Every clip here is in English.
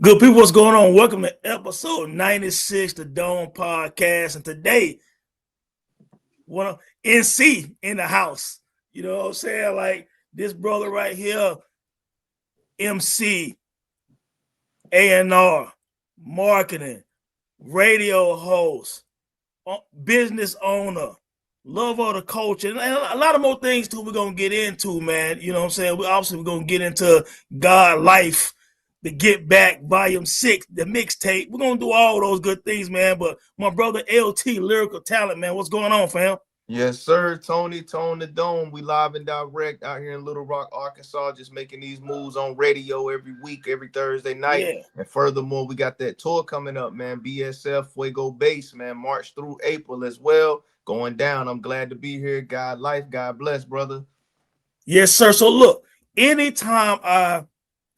Good people, what's going on? Welcome to episode 96, the Dome Podcast. And today, one of NC in the house. You know what I'm saying? Like this brother right here, MC, A&R, marketing, radio host, business owner, love of the culture, and a lot of more things too we're going to get into, man. You know what I'm saying? We're going to get into God life, the Get Back Volume 6, the mixtape. We're going to do all those good things, man. But my brother LT, Lyrical Talent, man, what's going on, fam? Yes, sir. Tony, Tone the Dome. We live and direct out here in Little Rock, Arkansas, just making these moves on radio every week, every Thursday night. Yeah. And furthermore, we got that tour coming up, man. BSF, Fuego Base, man. March through April as well. Going down. I'm glad to be here. God life. God bless, brother. Yes, sir. So look, anytime I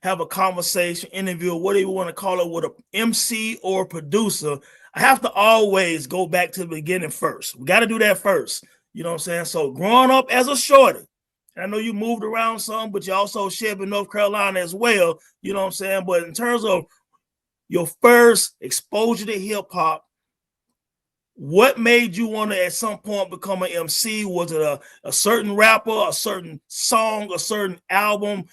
have a conversation, interview, whatever you want to call it, with an MC or a producer, I have to always go back to the beginning first. We got to do that first. You know what I'm saying? So growing up as a shorty, I know you moved around some, but you also shared in North Carolina as well. You know what I'm saying? But in terms of your first exposure to hip hop, what made you want to at some point become an MC? Was it a certain rapper, a certain song, a certain album?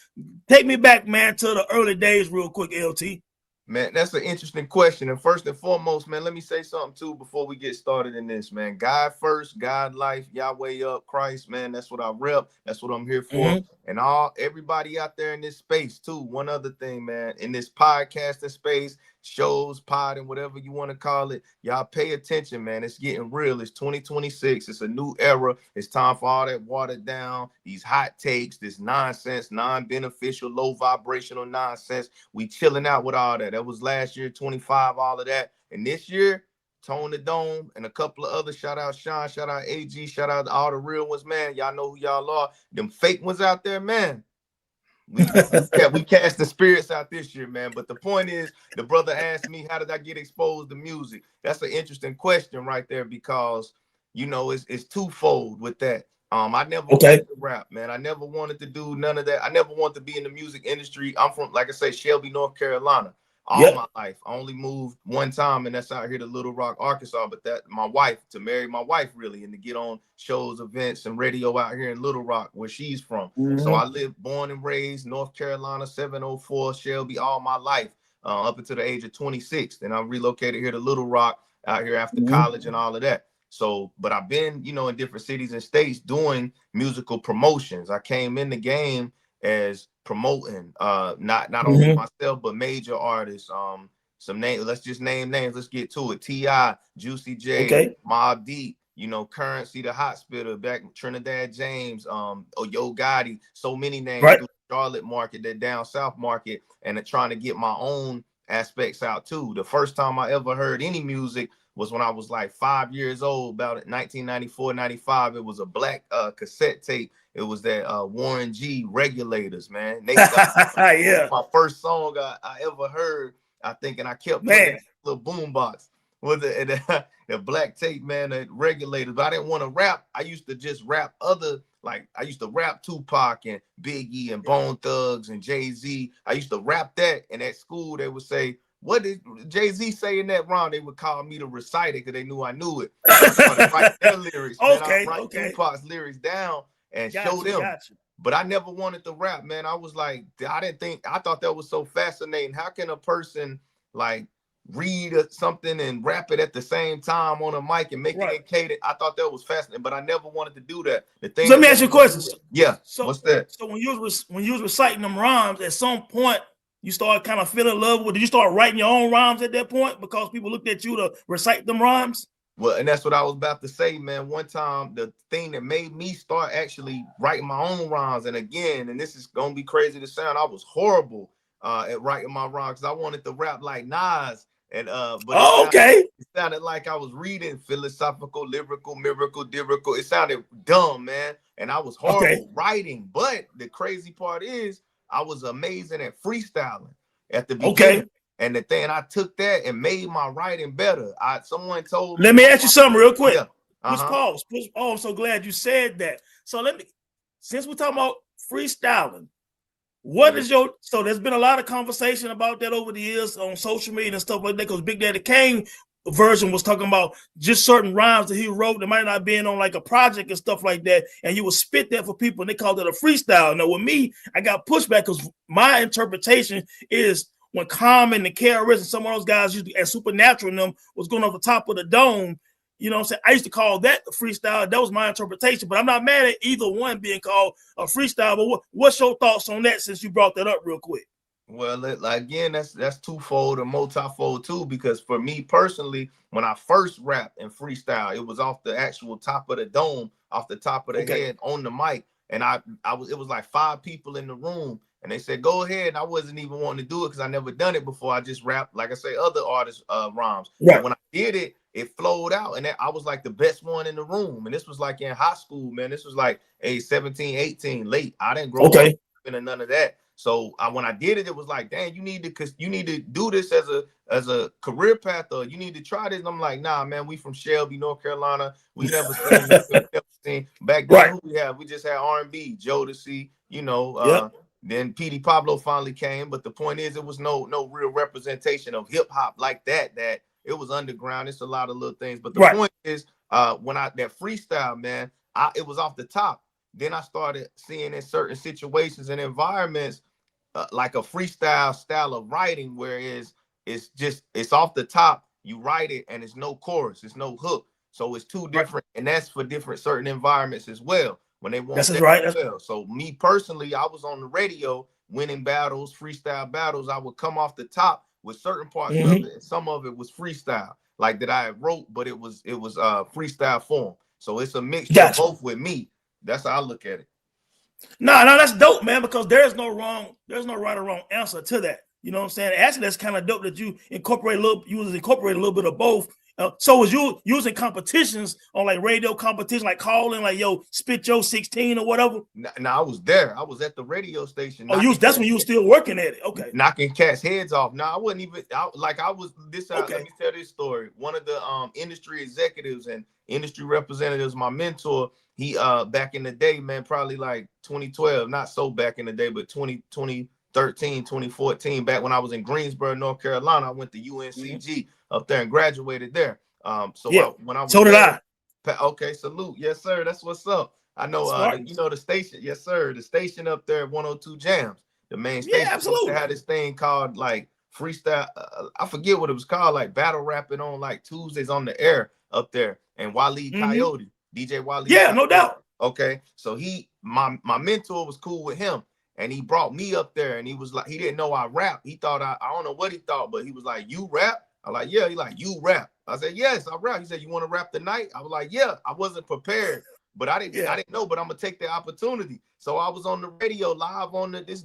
Take me back, man, to the early days real quick, LT. Man, that's an interesting question. And first and foremost, man, let me say something too before we get started in this, man. God first, God life, Yahweh up, Christ, man. That's what I rep. That's what I'm here for. Mm-hmm. And everybody out there in this space too. One other thing, man, in this podcasting space, shows, pod, and whatever you want to call it, y'all pay attention, man. It's getting real. It's 2026. It's a new era. It's time for all that watered down, these hot takes, this nonsense, non-beneficial, low vibrational nonsense. We chilling out with all that. That was last year, 25, all of that. And this year, Tone the Dome and a couple of others. Shout out Sean, shout out AG, shout out all the real ones, man. Y'all know who y'all are. Them fake ones out there, man. We cast the spirits out this year, man. But the point is, the brother asked me, how did I get exposed to music? That's an interesting question right there, because it's twofold with that. I never wanted to rap, man. I never wanted to do none of that. I never wanted to be in the music industry. I'm from, like I say, Shelby, North Carolina. All my life. I only moved one time, and that's out here to Little Rock, Arkansas. But that to marry my wife, really, and to get on shows, events, and radio out here in Little Rock, where she's from. Mm-hmm. So I lived, born and raised, North Carolina, 704 Shelby, all my life, up until the age of 26. Then I relocated here to Little Rock out here after college and all of that. So, but I've been, in different cities and states doing musical promotions. I came in the game as promoting not only myself but major artists, some names. Let's just name names. Let's get to it. T.I., Juicy J, Mobb Deep, Currency, the Hot Spitter, back Trinidad James, Yo Gotti, so many names. Through the Charlotte market, that down south market, and trying to get my own aspects out too. The first time I ever heard any music was when I was like 5 years old, about 1994, 95. It was a black cassette tape. It was that Warren G, Regulators, man. They my first song I ever heard, I think, and I kept putting that little boombox with the black tape, man, the Regulators. But I didn't want to rap. I used to just rap I used to rap Tupac and Biggie and Bone Thugs and Jay-Z. I used to rap that, and at school they would say, what did Jay-Z say in that rhyme? They would call me to recite it because they knew I knew it. I started writing their lyrics, man. I write Tupac's lyrics down and show them. But I never wanted to rap, man. I was like, I thought that was so fascinating. How can a person like read something and rap it at the same time on a mic and make it in cadence? I thought that was fascinating, but I never wanted to do that. The thing. So let me ask you a question. Yeah. So, what's that? So when you was reciting them rhymes, at some point you started kind of feeling love with. Did you start writing your own rhymes at that point because people looked at you to recite them rhymes? Well, and that's what I was about to say, man. One time, the thing that made me start actually writing my own rhymes, and again, and this is gonna be crazy to sound, I was horrible at writing my rhymes because I wanted to rap like Nas, and but it sounded like I was reading philosophical, lyrical, miracle, lyrical. It sounded dumb, man, and I was horrible writing. But the crazy part is, I was amazing at freestyling at the beginning. And the thing, I took that and made my writing better. Someone told me. Let me ask you something real quick. Pause. Oh, I'm so glad you said that. So since we're talking about freestyling, What is your, so there's been a lot of conversation about that over the years on social media and stuff like that, because Big Daddy Kane version was talking about just certain rhymes that he wrote that might not be on like a project and stuff like that, and you would spit that for people and they called it a freestyle. Now with me, I got pushback because my interpretation is when Common and KRS and some of those guys used to, and Supernatural and them was going off the top of the dome. You know what I'm saying? I used to call that a freestyle. That was my interpretation, but I'm not mad at either one being called a freestyle. But what's your thoughts on that since you brought that up real quick? Well, again, that's twofold or multifold too, because for me personally, when I first rapped and freestyle, it was off the actual top of the dome, off the top of the head on the mic. And it was like 5 people in the room and they said, go ahead. And I wasn't even wanting to do it because I never done it before. I just rapped, like I say, other artists' rhymes. Right. But when I did it, it flowed out and I was like the best one in the room. And this was like in high school, man. This was like 17, 18, late. I didn't grow up into none of that. So when I did it, it was like, dang, you need to do this as a career path, or you need to try this. And I'm like, nah, man, we from Shelby, North Carolina. We never seen back then. Who we have? We just had R&B, Jodeci, you know. Then P.D. Pablo finally came, but the point is, it was no real representation of hip hop like that. That it was underground. It's a lot of little things, but the point is, when that freestyle, man, it was off the top. Then I started seeing in certain situations and environments like a freestyle style of writing, where it's off the top. You write it and it's no chorus, it's no hook. So it's two different, and that's for different certain environments as well. When they want that as well. So me personally, I was on the radio winning battles, freestyle battles. I would come off the top with certain parts of it, and some of it was freestyle, like that I wrote, but it was freestyle form. So it's a mixture of both with me. That's how I look at it. No, that's dope, man, because there's no right or wrong answer to that. You know what I'm saying? Actually, that's kind of dope that you incorporate a little bit of both. So was you using competitions on like radio competition, like calling, like, yo, spit your 16 or whatever? No, I was there. I was at the radio station. Oh, that's when you were still working at it. Okay. Knocking cats' heads off. No, I wasn't even let me tell this story. One of the industry executives and industry representatives, my mentor, he back in the day, man, probably like 2012, not so back in the day, but 2013, 2014, back when I was in Greensboro, North Carolina, I went to UNCG up there and graduated there. When I was so did I. Okay, salute. Yes, sir. That's what's up. I know the station. Yes, sir. The station up there, 102 Jams, the main station. Yeah, absolutely. They had this thing called like freestyle. I forget what it was called, like battle rapping on like Tuesdays on the air up there. And Waleed Coyote, DJ Waleed. Yeah, Coyote. No doubt. Okay, so my mentor was cool with him, and he brought me up there, and he was like, he didn't know I rap. He thought I don't know what he thought, but he was like, you rap? I'm like, yeah. He like, you rap? I said, yes, I rap. He said, you want to rap tonight? I was like, yeah. I wasn't prepared, but I didn't know, but I'm gonna take the opportunity. So I was on the radio live on this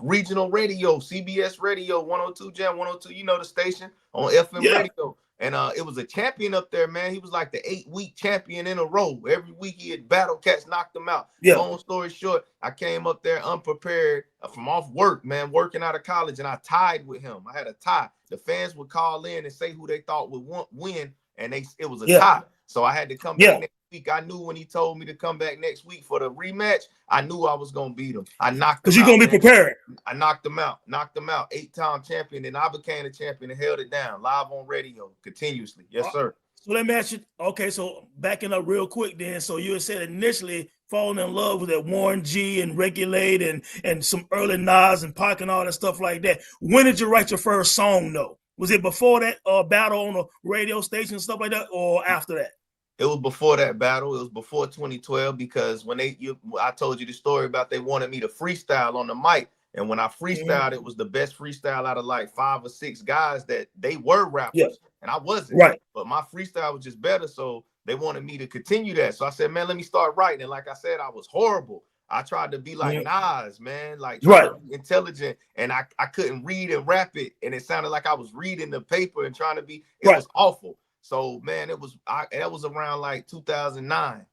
regional radio, CBS radio, 102 Jam, 102, you know the station on FM radio. And it was a champion up there, man. He was like the 8-week champion in a row. Every week he had battle cats, knocked them out. Long story short, I came up there unprepared from off work, man, working out of college, and I tied with him. I had a tie. The fans would call in and say who they thought would win, and it was a tie. So I had to come back next week. I knew when he told me to come back next week for the rematch, I knew I was gonna beat him. I knocked him. Because you're gonna be prepared. I knocked him out. 8-time champion, and I became the champion and held it down live on radio continuously. Yes, sir. So let me ask you. Okay, so backing up real quick, then. So you had said initially falling in love with that Warren G and Regulate and some early Nas and Pac and all that stuff like that. When did you write your first song, though? Was it before that battle on a radio station and stuff like that, or after that? It was before that battle. It was before 2012, because when I told you the story about they wanted me to freestyle on the mic. And when I freestyled, it was the best freestyle out of like 5 or 6 guys that they were rappers. And I wasn't. Right. But my freestyle was just better. So they wanted me to continue that. So I said, man, let me start writing. And like I said, I was horrible. I tried to be like Nas, man, like trying to be intelligent, and I couldn't read and rap it. And it sounded like I was reading the paper and trying to be, it was awful. So, man, that was around like 2009,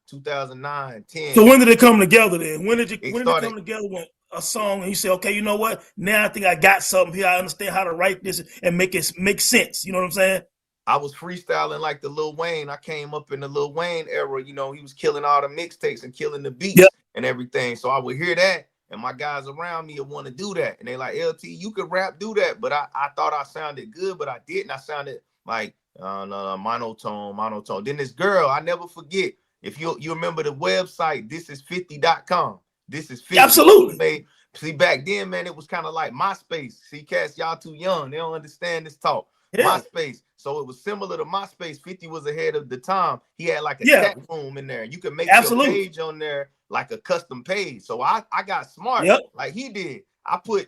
10. So when did it come together then? When did it come together with a song and you say, okay, you know what? Now I think I got something here. I understand how to write this and make it make sense. You know what I'm saying? I was freestyling like the Lil Wayne. I came up in the Lil Wayne era. You know, he was killing all the mixtapes and killing the beats and everything. So I would hear that. and my guys around me want to do that. And they like, LT, you could rap, do that. But I thought I sounded good, but I didn't. I sounded like no, monotone. Then this girl, I never forget. If you remember the website, thisis50.com. This is 50. Absolutely. See, back then, man, it was kind of like MySpace. See, cats, y'all too young. They don't understand this talk. Yeah. MySpace. So it was similar to MySpace. 50 was ahead of the time. He had like a chat room in there. You could make your page on there like a custom page. So I got smart like he did.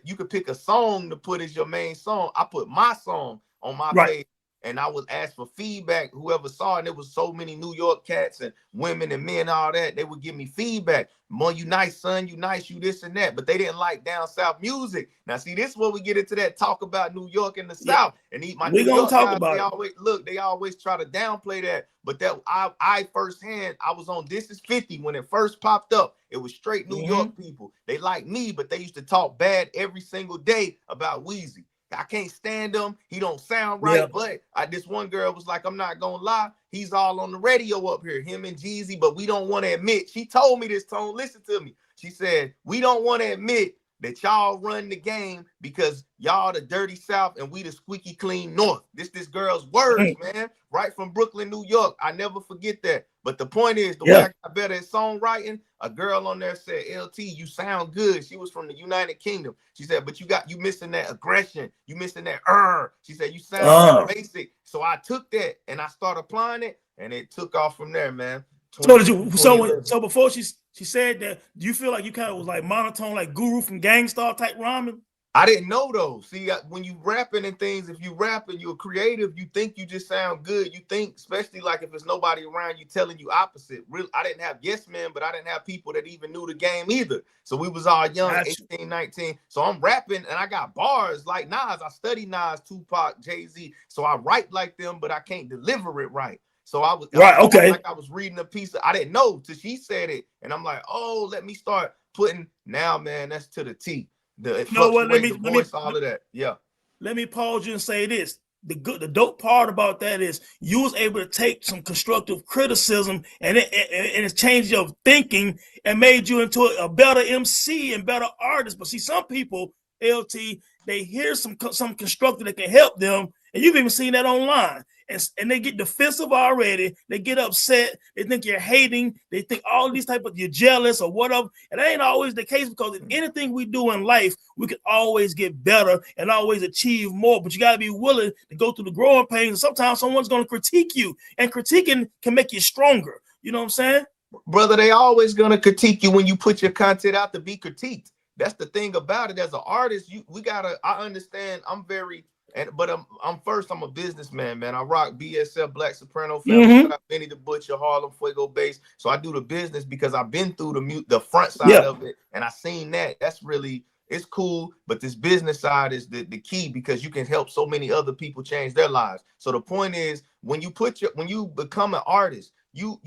You could pick a song to put as your main song. I put my song on my page. And I would ask for feedback, whoever saw it. And there was so many New York cats and women and men, all that. They would give me feedback. More, you nice, son. You nice, you this and that. But they didn't like down south music. Now, see, this is where we get into that talk about New York and the South. And my New York guys, they always try to downplay that. But that I firsthand, I was on This Is 50 when it first popped up. It was straight New York people. They like me, but they used to talk bad every single day about Weezy. I can't stand him. He don't sound right. But this one girl was like, I'm not gonna lie. He's all on the radio up here, him and Jeezy, but we don't want to admit. She told me this, Tone. Listen to me. She said, we don't want to admit that y'all run the game because y'all the dirty South and we the squeaky clean North. This girl's words, man. Right from Brooklyn, New York. I never forget that. But the point is, the way I got better at songwriting, a girl on there said, LT, you sound good. She was from the United Kingdom. She said, but you missing that aggression. You missing that She said, you sound basic. So I took that and I started applying it and it took off from there, man. So before she said that, do you feel like you kind of was like monotone, like Guru from Gang Starr type rhyming? I didn't know though. See, when you rapping and things, if you rapping, you're creative, you think you just sound good. You think, especially like if there's nobody around you telling you opposite. Really, I didn't have yes men, but I didn't have people that even knew the game either. So we was all young, 18, 19. So I'm rapping and I got bars like Nas. I study Nas, Tupac, Jay-Z. So I write like them, but I can't deliver it right. So I was like I was reading a piece. I didn't know till she said it. And I'm like, oh, let me start putting now, man, that's to the T. The voice, all of that. Yeah. Let me pause you and say this. The dope part about that is you was able to take some constructive criticism and it changed your thinking and made you into a better MC and better artist. But see, some people, LT, they hear some constructive that can help them, and you've even seen that online. And they get defensive already. They get upset. They think you're hating. They think all these type of you're jealous or whatever. And that ain't always the case, because in anything we do in life, we can always get better and always achieve more. But you got to be willing to go through the growing pains. And sometimes someone's going to critique you, and critiquing can make you stronger. You know what I'm saying? Brother, they always going to critique you when you put your content out to be critiqued. That's the thing about it. As an artist, I understand. But I'm a businessman, man. I rock BSF, Black Soprano Family, Benny the Butcher, Harlem Fuego Bass. So I do the business because I've been through the front side of it, and I seen that. That's really, it's cool. But this business side is the key, because you can help so many other people change their lives. So the point is, when you become an artist, you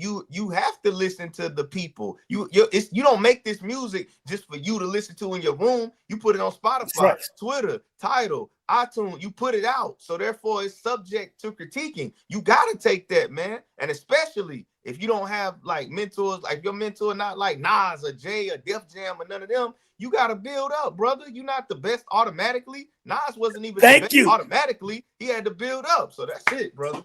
have to listen to the people. You don't make this music just for you to listen to in your room. You put it on Spotify, Twitter, Tidal, iTunes. You put it out. So therefore, it's subject to critiquing. You got to take that, man. And especially if you don't have like mentors, like your mentor, not like Nas or Jay or Def Jam or none of them, you got to build up, brother. You're not the best automatically. Nas wasn't even the best automatically. He had to build up. So that's it, brother.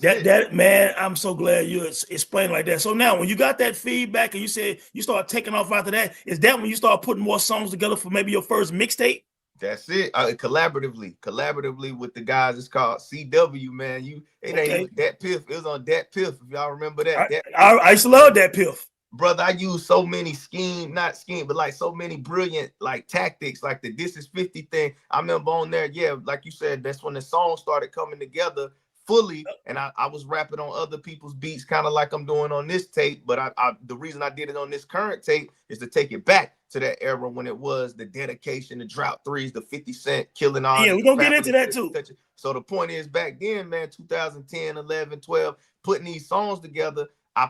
That man, I'm so glad you explained like that. So now, when you got that feedback and you said you start taking off after that, is that when you start putting more songs together for maybe your first mixtape? That's it. Collaboratively with the guys. It's called CW, man. It ain't even Dat Piff. It was on Dat Piff, if y'all remember that. I used to love Dat Piff. Brother, I use so many but like so many brilliant like tactics, like the This Is 50 thing. I remember on there, like you said, that's when the song started coming together fully, and I was rapping on other people's beats, kind of like I'm doing on this tape. But the reason I did it on this current tape is to take it back to that era when it was the dedication, the drought threes, the 50 Cent killing all. Yeah, we're gonna get into that too. So the point is, back then, man, 2010, 11, 12, putting these songs together, I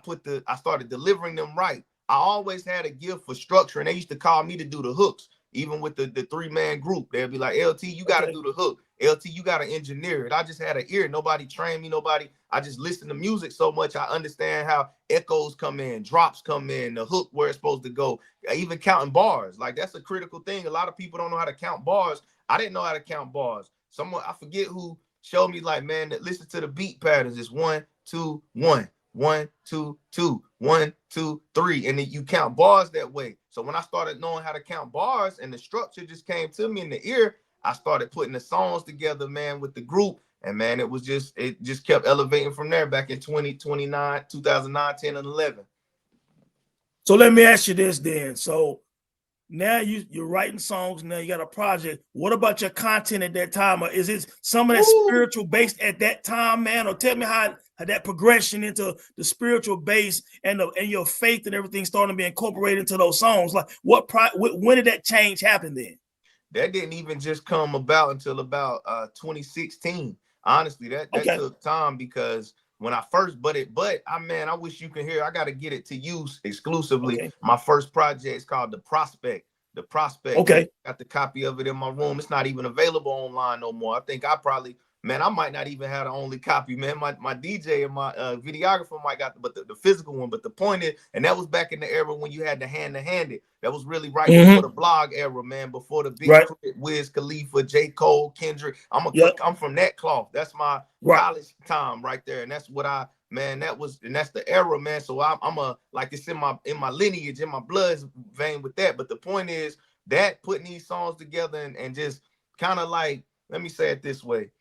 started delivering them right. I always had a gift for structure, and they used to call me to do the hooks. Even with the 3-man group, they'll be like, LT, you got to do the hook. LT, you got to engineer it. I just had an ear. Nobody trained me. I just listen to music so much. I understand how echoes come in, drops come in, the hook where it's supposed to go, even counting bars. Like, that's a critical thing. A lot of people don't know how to count bars. I didn't know how to count bars. Someone, I forget who, showed me, like, man, that listen to the beat patterns. It's 1, 2, 1, 1, 2, 2, 1, 2, 3, and then you count bars that way. So when I started knowing how to count bars and the structure just came to me in the ear, I started putting the songs together, man, with the group, and man, it just kept elevating from there back in 2009, 2009, 10, and 11. So let me ask you this then. So now you're writing songs. Now you got a project. What about your content at that time? Or is it some of that spiritual based at that time, man? Or tell me how that progression into the spiritual base and your faith and everything starting to be incorporated into those songs. Like when did that change happen then? That didn't even just come about until about 2016. Honestly, that took time, because when I first I wish you can hear. I got to get it to use exclusively. Okay. My first project is called The Prospect. The Prospect. Okay. Got the copy of it in my room. It's not even available online no more. I think I might not even have the only copy, man. My DJ and my videographer might got the physical one. But the point is, and that was back in the era when you had to hand it. That was really right before the blog era, man. Before the Big Crit, Wiz Khalifa, J. Cole, Kendrick. I'm from that cloth. That's my college time right there, and that's what that's the era, man. So I'm like, it's in my lineage, in my blood vein with that. But the point is that putting these songs together and just kind of like, let me say it this way.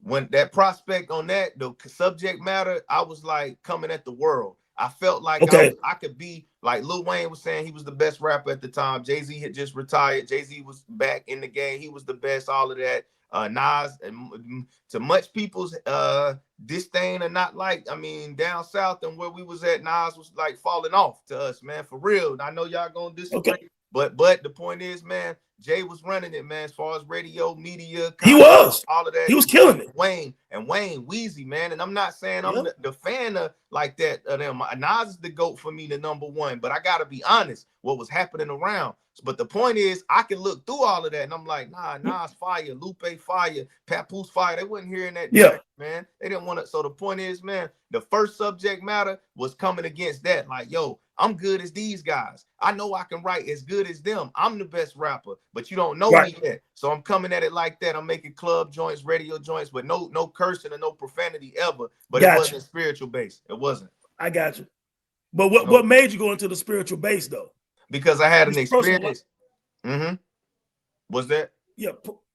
When that Prospect on that, the subject matter, I was like coming at the world. I felt like I could be like Lil Wayne was saying he was the best rapper at the time. Jay-Z had just retired. Jay-Z was back in the game. He was the best, all of that. Nas, and to much people's disdain or not like, I mean, down south and where we was at, Nas was like falling off to us, man, for real. I know y'all gonna disagree, but the point is, man, Jay was running it, man, as far as radio, media. He was. All of that. He was killing it. Wayne, Weezy, man. And I'm not saying I'm the fan of like that of them. Nas is the GOAT for me, the #1. But I got to be honest, what was happening around. But the point is, I can look through all of that, and I'm like, nah, Nas fire, Lupe fire, Papoose fire. They wasn't hearing that, man. They didn't want to. So the point is, man, the first subject matter was coming against that. Like, yo, I'm good as these guys. I know I can write as good as them. I'm the best rapper, but you don't know me yet. So I'm coming at it like that. I'm making club joints, radio joints, but no cursing and no profanity ever. But it wasn't spiritual based. It wasn't. I got you. But what made you go into the spiritual base though? Because I had an experience. Was that? Yeah,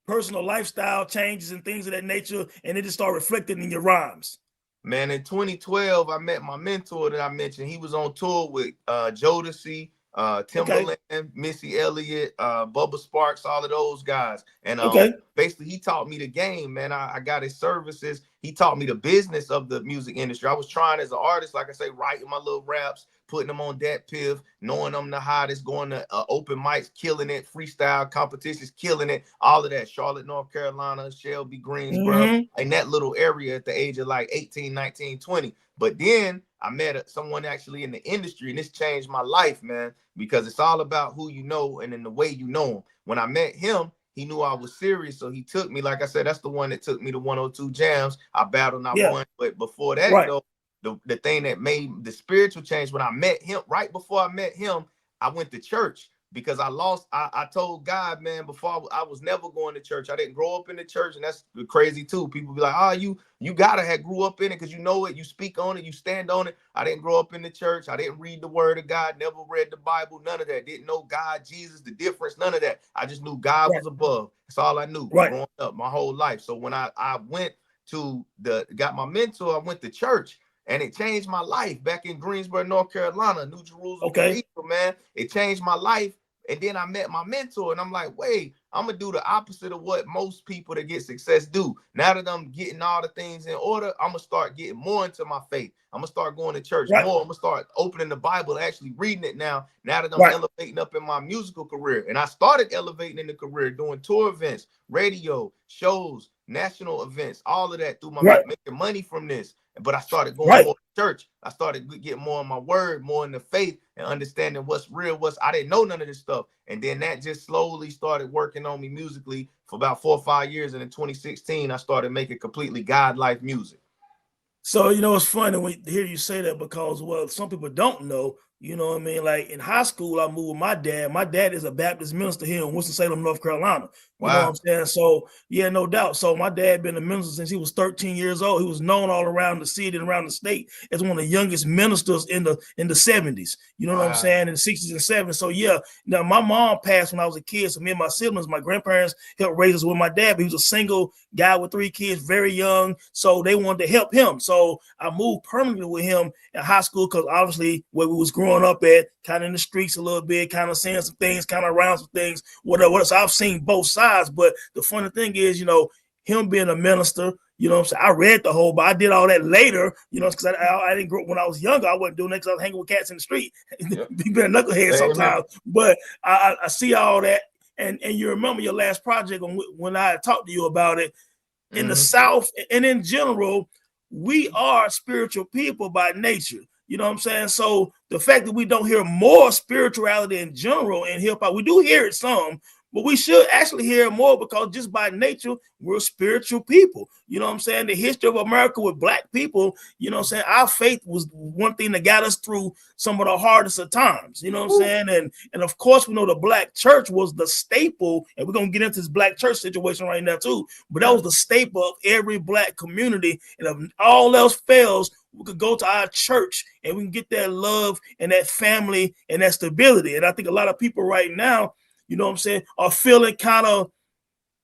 personal lifestyle changes and things of that nature, and it just started reflecting in your rhymes. Man, in 2012, I met my mentor that I mentioned. He was on tour with Jodeci, Timbaland, Missy Elliott, Bubba Sparks, all of those guys. And basically, he taught me the game, man. I got his services. He taught me the business of the music industry. I was trying as an artist, like I say, writing my little raps, putting them on that piff, knowing I'm the hottest, going to open mics, killing it, freestyle competitions, killing it, all of that. Charlotte, North Carolina, Shelby, Greensboro, in that little area at the age of like 18, 19, 20. But then I met someone actually in the industry, and this changed my life, man, because it's all about who you know and in the way you know him. When I met him, he knew I was serious, so he took me. Like I said, that's the one that took me to 102 Jams. I battled, and I won. But before that, though, the thing that made the spiritual change, when I met him, right before I met him, I went to church because I told God, man, before I was never going to church. I didn't grow up in the church, and that's crazy too. People be like, oh, you gotta have grew up in it because you know it, you speak on it, you stand on it. I didn't grow up in the church. I didn't read the word of God, never read the Bible, none of that. Didn't know God, Jesus, the difference, none of that. I just knew God was above. That's all I knew growing up my whole life. So when I went to got my mentor, I went to church. And it changed my life back in Greensboro, North Carolina, New Jerusalem, man. It changed my life. And then I met my mentor, and I'm like, wait, I'm going to do the opposite of what most people that get success do. Now that I'm getting all the things in order, I'm going to start getting more into my faith. I'm going to start going to church more. I'm going to start opening the Bible and actually reading it now that I'm elevating up in my musical career. And I started elevating in the career, doing tour events, radio, shows, national events, all of that through my Right. music, making money from this. But I started going Right. more to church. I started getting more in my word, more in the faith, and understanding what's real, I didn't know none of this stuff. And then that just slowly started working on me musically for about 4 or 5 years. And in 2016, I started making completely God life music. So, it's funny when you hear you say that because, well, some people don't know, you know what I mean? Like in high school, I moved with my dad. My dad is a Baptist minister here in Winston-Salem, North Carolina. You know what Wow. I'm saying? So, yeah, no doubt. So my dad been a minister since he was 13 years old. He was known all around the city and around the state as one of the youngest ministers in the 70s. You know what I'm Wow. saying? In the 60s and 70s. So, yeah, now my mom passed when I was a kid. So me and my siblings, my grandparents helped raise us with my dad. But he was a single guy with 3 kids, very young. So they wanted to help him. So I moved permanently with him in high school because obviously where we was growing up at, kind of in the streets a little bit, kind of seeing some things, kind of around some things, whatever. So I've seen both sides. But the funny thing is, him being a minister, you know what I'm saying? I read the whole, but I did all that later, because I didn't grow up when I was younger. I wasn't doing that because I was hanging with cats in the street. Yep. Being a knucklehead sometimes. But I see all that. And you remember your last project when I talked to you about it. In the South and in general, we are spiritual people by nature. You know what I'm saying? So the fact that we don't hear more spirituality in general in hip hop, we do hear it some, but we should actually hear it more because just by nature, we're spiritual people. You know what I'm saying? The history of America with Black people, you know what I'm saying? Our faith was one thing that got us through some of the hardest of times. You know what I'm saying? And of course, we know the Black church was the staple, and we're going to get into this Black church situation right now too, but that was the staple of every Black community. And if all else fails, we could go to our church and we can get that love and that family and that stability. And I think a lot of people right now, you know what I'm saying, are feeling kind of,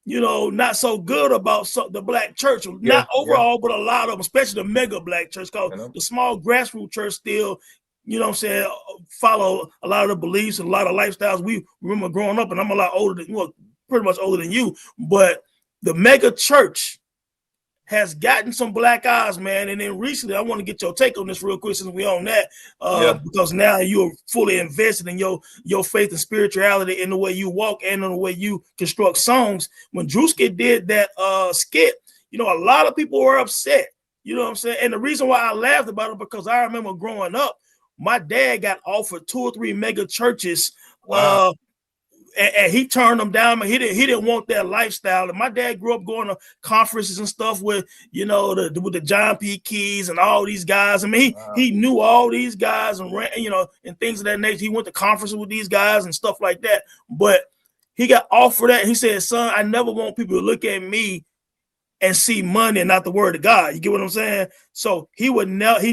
not so good about the Black church. Not overall, but a lot of them, especially the mega Black church, because the small grassroots church still, you know what I'm saying, follow a lot of the beliefs and a lot of lifestyles. We remember growing up, and I'm a lot older than, pretty much older than you, but the mega church has gotten some black eyes, man. And then recently, I want to get your take on this real quick since we on that, because now you're fully invested in your faith and spirituality in the way you walk and in the way you construct songs. When Druski did that skit, a lot of people were upset. You know what I'm saying? And the reason why I laughed about it, because I remember growing up, my dad got offered 2 or 3 mega churches. Wow. And he turned them down. He didn't want that lifestyle. And my dad grew up going to conferences and stuff with, with the John P. Keys and all these guys. I mean, he knew all these guys and and things of that nature. He went to conferences with these guys and stuff like that. But he got offered that. And he said, "Son, I never want people to look at me and see money and not the word of God." You get what I'm saying? So he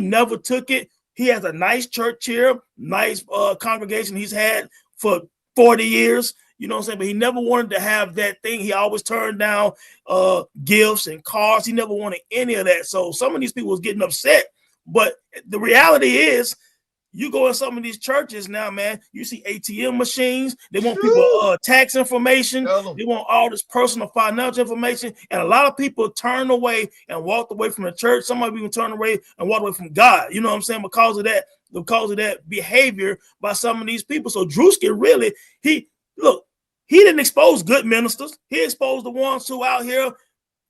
never took it. He has a nice church here, nice congregation he's had for 40 years, you know what I'm saying? But he never wanted to have that thing. He always turned down gifts and cars. He never wanted any of that. So some of these people was getting upset. But the reality is, you go in some of these churches now, man, you see ATM machines. They want people tax information. They want all this personal financial information. And a lot of people turn away and walked away from the church. Some of them even turn away and walk away from God. You know what I'm saying? Because of that behavior by some of these people. So Druski really, he didn't expose good ministers. He exposed the ones who out here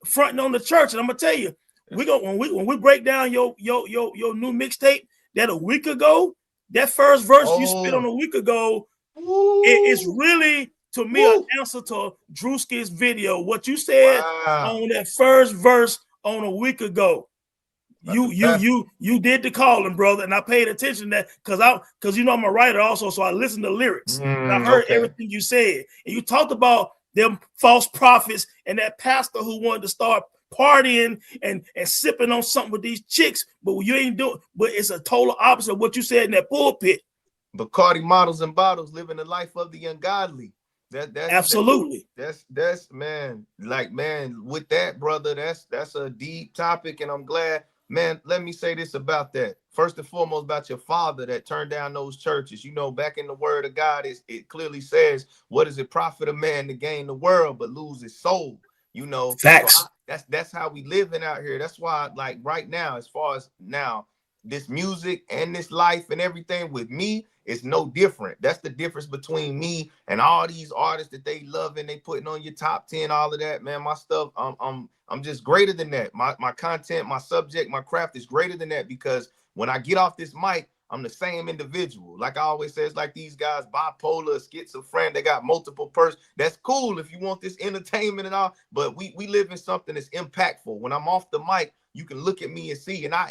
fronting on the church. And I'm gonna tell you, when we break down your new mixtape that a week ago, that first verse you spit on a week ago, it's really, to me, an answer to Druski's video. What you said on that first verse on a week ago. You did the calling, brother, and I paid attention to that because I'm a writer also, so I listened to lyrics. And I heard everything you said, and you talked about them false prophets and that pastor who wanted to start partying and sipping on something with these chicks, but you ain't doing. But it's a total opposite of what you said in that pulpit. Bacardi models and bottles, living the life of the ungodly. That's absolutely. That's man, with that, brother, that's a deep topic, and I'm glad. Man, let me say this about that. First and foremost, about your father that turned down those churches. Back in the word of God, it clearly says, what does it profit a man to gain the world but lose his soul? Facts. So that's how we living out here. That's why, like right now, as far as now, this music and this life and everything with me, It's no different. That's the difference between me and all these artists that they love and they putting on your top 10, all of that, man. My stuff, I'm just greater than that. My content, my subject, my craft is greater than that, because when I get off this mic, I'm the same individual. Like I always say, it's like these guys bipolar, schizophrenic, they got multiple persons. That's cool if you want this entertainment and all, but we live in something that's impactful. When I'm off the mic, you can look at me and see, and I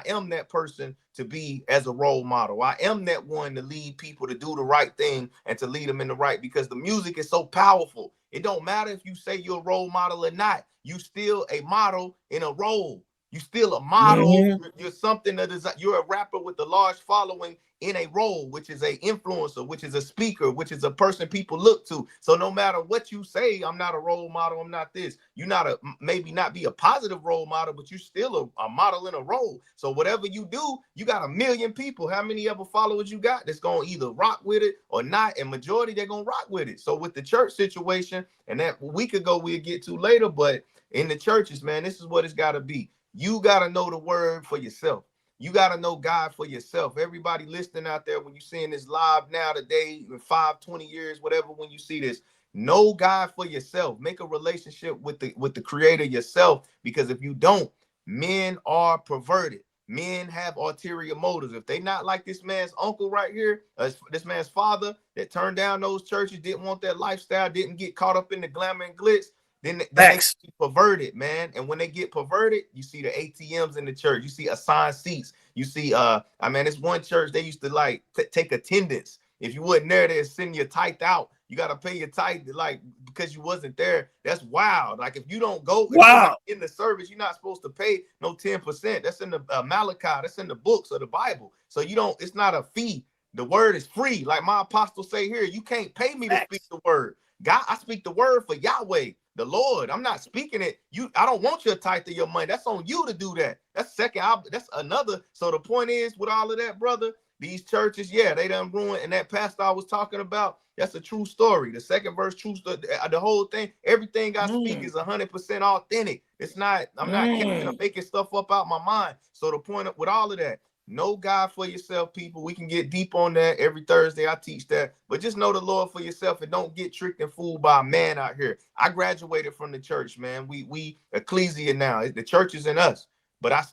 am that person to be as a role model. I am that one to lead people to do the right thing and to lead them in the right, because the music is so powerful. It don't matter if you say you're a role model or not. You still a model in a role. You still a model. Mm-hmm. You're something that is, you're a rapper with a large following in a role, which is a influencer, which is a speaker, which is a person people look to. So no matter what you say, I'm not a role model, I'm not this. You're not a, maybe not be a positive role model, but you still a model in a role. So whatever you do, you got a million people. How many ever followers you got that's gonna either rock with it or not? And majority, they're gonna rock with it. So with the church situation, and that a week ago we'll get to later, but in the churches, man, this is what it's got to be. You got to know the word for yourself. You got to know God for yourself. Everybody listening out there, when you're seeing this live now today, in 5, 20 years, whatever, when you see this, know God for yourself. Make a relationship with the creator yourself, because if you don't, men are perverted. Men have ulterior motives. If they not like this man's uncle right here, this man's father that turned down those churches, didn't want that lifestyle, didn't get caught up in the glamour and glitz, then they Facts. get perverted, man. And when they get perverted, you see the ATMs in the church. You see assigned seats. You see, I mean, it's one church, they used to like take attendance. If you wasn't there, they'd send your tithe out. You got to pay your tithe, like, because you wasn't there. That's wild. Like, if you don't go, if you're Wow. not in the service, you're not supposed to pay no 10%. That's in the Malachi. That's in the books of the Bible. So you don't, it's not a fee. The word is free. Like my apostle say here, you can't pay me to speak Facts. the word. God, I speak the word for Yahweh, the Lord. I'm not speaking it. I don't want your tithe of your money. That's on you to do that. That's second. That's another. So the point is, with all of that, brother, these churches, yeah, they done ruined. And that pastor I was talking about, that's a true story. The second verse, true story. The whole thing, everything I speak is 100% authentic. It's not. I'm not making stuff up out my mind. So the point with all of that, know God for yourself, people. We can get deep on that every Thursday. I teach that, but just know the Lord for yourself and don't get tricked and fooled by a man out here. I graduated from the church, man. We ecclesia now. The church is in us, but I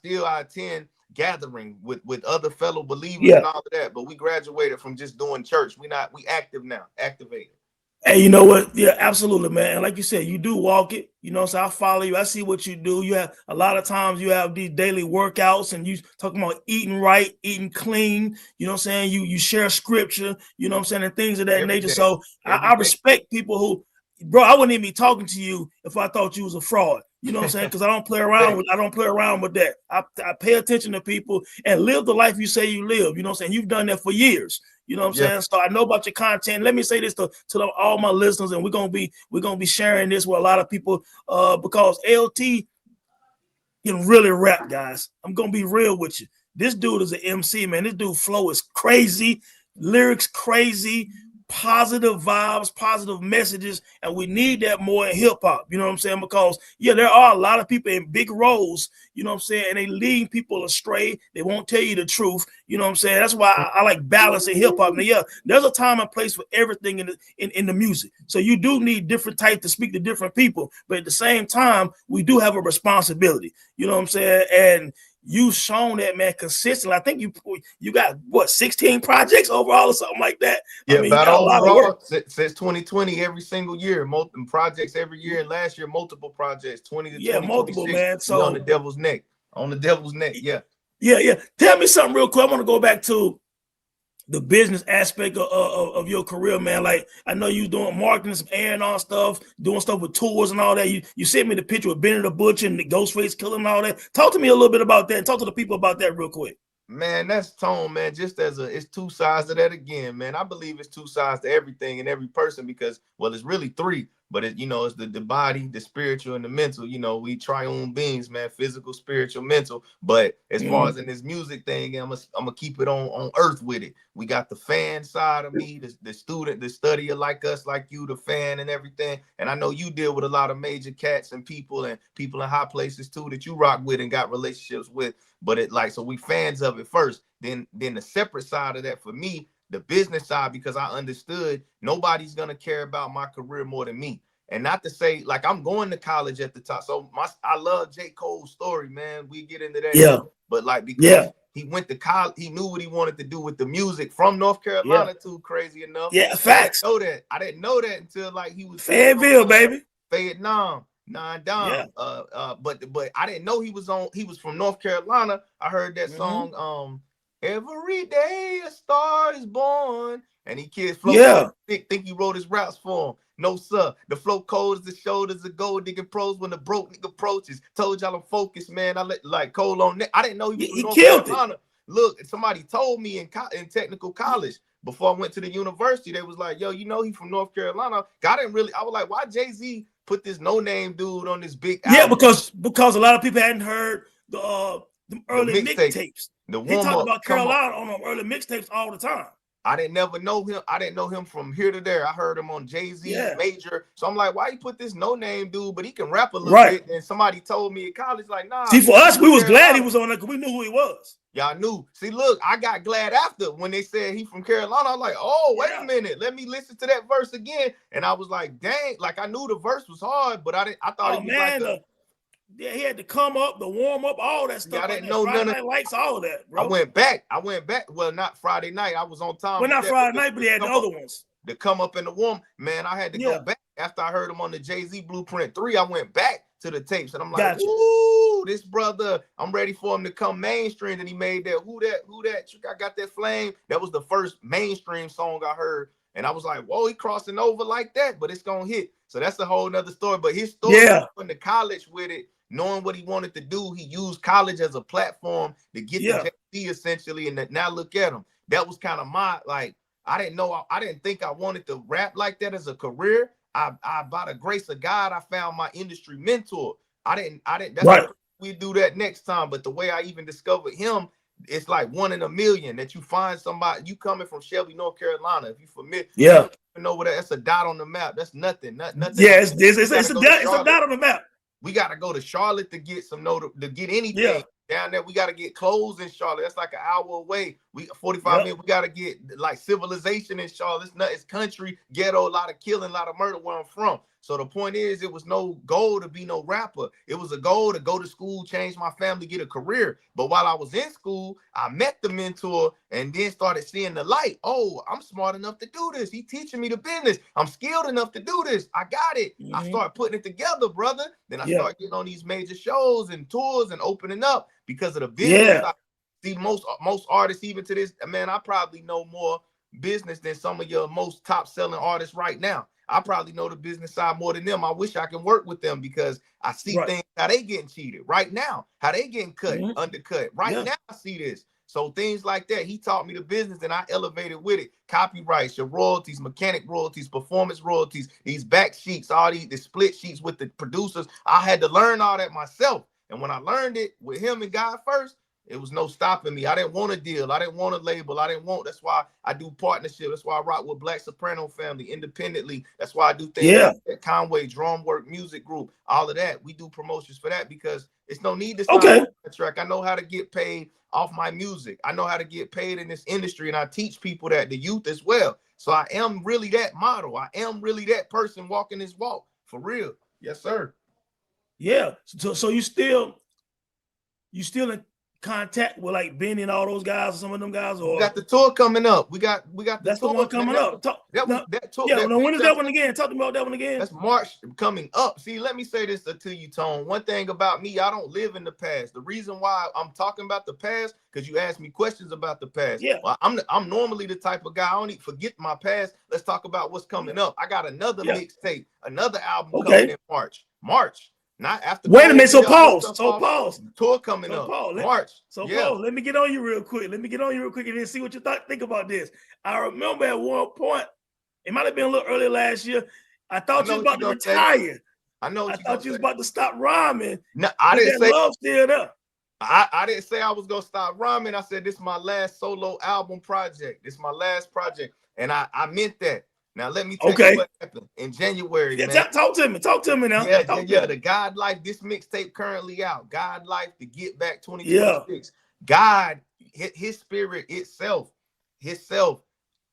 attend gathering with other fellow believers Yeah. and all of that. But we graduated from just doing church. We active now, activated. Hey, you know what? Yeah, absolutely, man. And like you said, you do walk it. You know, so I follow you. I see what you do. You have a lot of times you have these daily workouts and you talking about eating right, eating clean. You know what I'm saying? You share scripture, you know what I'm saying, and things of that Every nature. day. So Every I day. respect people who, bro, I wouldn't even be talking to you if I thought you was a fraud. You know what I'm saying? Because I don't play around with that. I pay attention to people and live the life you say you live. You know what I'm saying? You've done that for years. You know what I'm saying? So I know about your content. Let me say this to all my listeners, and we're gonna be sharing this with a lot of people because LT can really rap, guys. I'm gonna be real with you. This dude is an MC, man. This dude flow is crazy, lyrics crazy, positive vibes, positive messages, and we need that more in hip hop. You know what I'm saying? Because yeah, there are a lot of people in big roles. You know what I'm saying? And they lead people astray. They won't tell you the truth. You know what I'm saying? That's why I like balance in hip hop. Now, yeah, there's a time and place for everything in the music. So you do need different types to speak to different people. But at the same time, we do have a responsibility. You know what I'm saying? And you've shown that, man, consistently. I think you got what 16 projects overall or something like that. Yeah, I mean, you about got a lot of overall work since 2020, every single year, multiple projects every year, and last year multiple projects, 20 to Yeah, multiple, 2026. man. We on the So devil's neck. On the devil's neck. Yeah. yeah. Tell me something real quick. I want to go back to the business aspect of your career, man. Like I know you doing marketing, some A&R stuff, doing stuff with tours and all that. You sent me the picture with Benny the Butcher and the Ghostface Killer and all that. Talk to me a little bit about that and talk to the people about that real quick. Man, that's tone, man. Just as it's two sides of that again, man. I believe it's two sides to everything and every person because, well, it's really three, but it's the body, the spiritual, and the mental. We triune beings, man, physical, spiritual, mental. But as far as in this music thing, I'm gonna keep it on earth with it. We got the fan side of me, the student, the studier like us, like you, the fan and everything. And I know you deal with a lot of major cats and people in high places too that you rock with and got relationships with. But so we fans of it first. Then the separate side of that for me, the business side, because I understood nobody's gonna care about my career more than me. And not to say like I'm going to college at the top. So I love J. Cole's story, man. We get into that. Yeah. But like because Yeah. he went to college, he knew what he wanted to do with the music from North Yeah. Carolina too, crazy enough. Yeah. Facts. I didn't know that until like he was Fayetteville, baby. Vietnam, Nine Dom. Yeah. But I didn't know he was from North Carolina. I heard that song, Every Day a Star is Born. And he kids flow. Yeah. Think he wrote his raps for him. No, sir. The flow cold as the shoulders of gold digging pros when the broke nigga approaches. Told y'all I'm focused, man. I let like Cole on that. I didn't know he was from North Carolina. It. Look, somebody told me in technical college before I went to the university, they was like, yo, you know he from North Carolina. I was like, why Jay-Z put this no-name dude on this big album? Yeah, because a lot of people hadn't heard the early mixtapes. He talked about Carolina on them early mixtapes all the time. I didn't know him. I didn't know him from here to there. I heard him on Jay-Z Major. So I'm like, why you put this no-name dude, but he can rap a little bit. And somebody told me in college, like, nah. See, for us, we was glad he was on there because we knew who he was. Y'all knew. See, look, I got glad after when they said he from Carolina. I was like, oh, wait a minute. Let me listen to that verse again. And I was like, dang, like I knew the verse was hard, but I thought he was like he had to come up, the warm up, all that stuff. I didn't know Friday none Night Lights, all of that, bro. I went back. Well, not Friday night. I was on time. Well, not Friday night, but he had the other ones. To come up in the warm, man, I had to go back after I heard him on the Jay-Z Blueprint 3. I went back to the tapes and I'm like, ooh, this brother, I'm ready for him to come mainstream. And he made that, who that, I got that flame. That was the first mainstream song I heard. And I was like, whoa, he crossing over like that, but it's gonna hit. So that's a whole nother story. But his story went to college with it, knowing what he wanted to do. He used college as a platform to get the Jay-Z essentially. And now look at him. That was kind of my, like, I didn't think I wanted to rap like that as a career. I by the grace of God, I found my industry mentor. I didn't, that's right. We do that next time. But the way I even discovered him, it's like 1 in a million that you find somebody, you coming from Shelby, North Carolina. If you familiar, you don't even know what that's a dot on the map. That's nothing. Nothing. Yeah, it's a dot on the map. We got to go to Charlotte to get to get anything down there. We got to get clothes in Charlotte. That's like an hour away. 45 minutes. We got to get like civilization in Charlotte. It's country, ghetto, a lot of killing, a lot of murder where I'm from. So the point is, it was no goal to be no rapper. It was a goal to go to school, change my family, get a career. But while I was in school, I met the mentor and then started seeing the light. Oh, I'm smart enough to do this. He teaching me the business. I'm skilled enough to do this. I got it. I started putting it together, brother. Then I started getting on these major shows and tours and opening up because of the business. See, most artists, even to this, man, I probably know more business than some of your most top selling artists right now. I probably know the business side more than them. I wish I can work with them because I see things, how they getting cheated right now, how they getting cut, undercut. Right now, I see this. So things like that, he taught me the business and I elevated with it. Copyrights, your royalties, mechanic royalties, performance royalties, these back sheets, all the split sheets with the producers. I had to learn all that myself. And when I learned it with him and God first, it was no stopping me. I didn't want a deal. I didn't want a label. That's why I do partnership. That's why I rock with Black Soprano Family independently. That's why I do things like Conway, Drum Work, Music Group, all of that. We do promotions for that because it's no need to sign a track. I know how to get paid off my music. I know how to get paid in this industry, and I teach people that, the youth as well. So I am really that model. I am really that person walking this walk for real. Yes, sir. Yeah. So you still in contact with like Benny and all those guys or some of them guys? Or we got the tour coming up. We got that's the one coming up. That tour. Yeah, when is that one again? Talk to me about that one again. That's March coming up. See, let me say this to you, Tone. One thing about me, I don't live in the past. The reason why I'm talking about the past, because you asked me questions about the past. Yeah. Well, I'm normally the type of guy, I don't even forget my past. Let's talk about what's coming up. I got another mixtape, another album coming in March. Not after. Wait a minute. So pause. Tour coming up. March. Pause. Let me get on you real quick. And then see what you think about this. I remember at one point, it might have been a little early last year. I thought you was about to retire. I thought you was about to stop rhyming. No, I didn't say love still there. I didn't say I was gonna stop rhyming. I said this is my last solo album project. This is my last project, and I meant that. Now let me tell you what happened in January. Yeah, man. Talk to me now. Yeah. The God Life, this mixtape currently out. God Life, the Get Back 2026. God, his spirit itself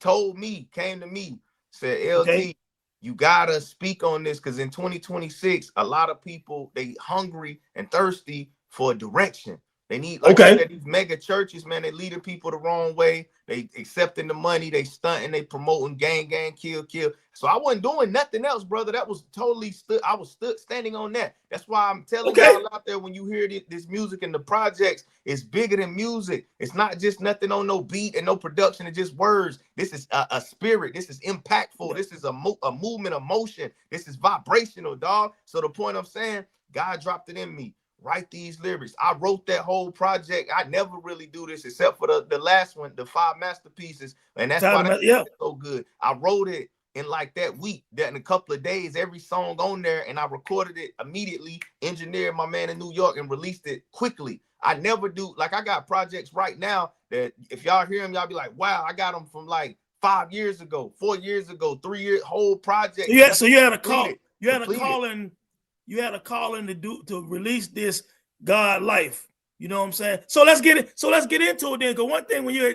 came to me, said, LT, Okay. you gotta speak on this, because in 2026, a lot of people, they hungry and thirsty for direction. They need, like you Okay. said, these mega churches, man, they leading people the wrong way. They accepting the money, they stunting, they promoting gang, kill. So I wasn't doing nothing else, brother. That was totally I was standing on that. That's why I'm telling Okay. y'all out there, when you hear this music and the projects, it's bigger than music. It's not just nothing on no beat and no production. It's just words. This is a spirit. This is impactful. Yeah. This is a movement of motion. This is vibrational, dog. So the point I'm saying, God dropped it in me. Write these lyrics. I wrote that whole project. I never really do this except for the last one, the 5 masterpieces. And that's why that's so good. I wrote it in like that week, that in a couple of days, every song on there, and I recorded it immediately, engineered my man in New York, and released it quickly. I never do, like, I got projects right now that if y'all hear them, y'all be like, wow, I got them from like 5 years ago, 4 years ago, 3 years, whole project. So, yeah, so you had a call. You had a calling to release this God life. You know what I'm saying? So let's get it. So let's get into it then. Because one thing, when you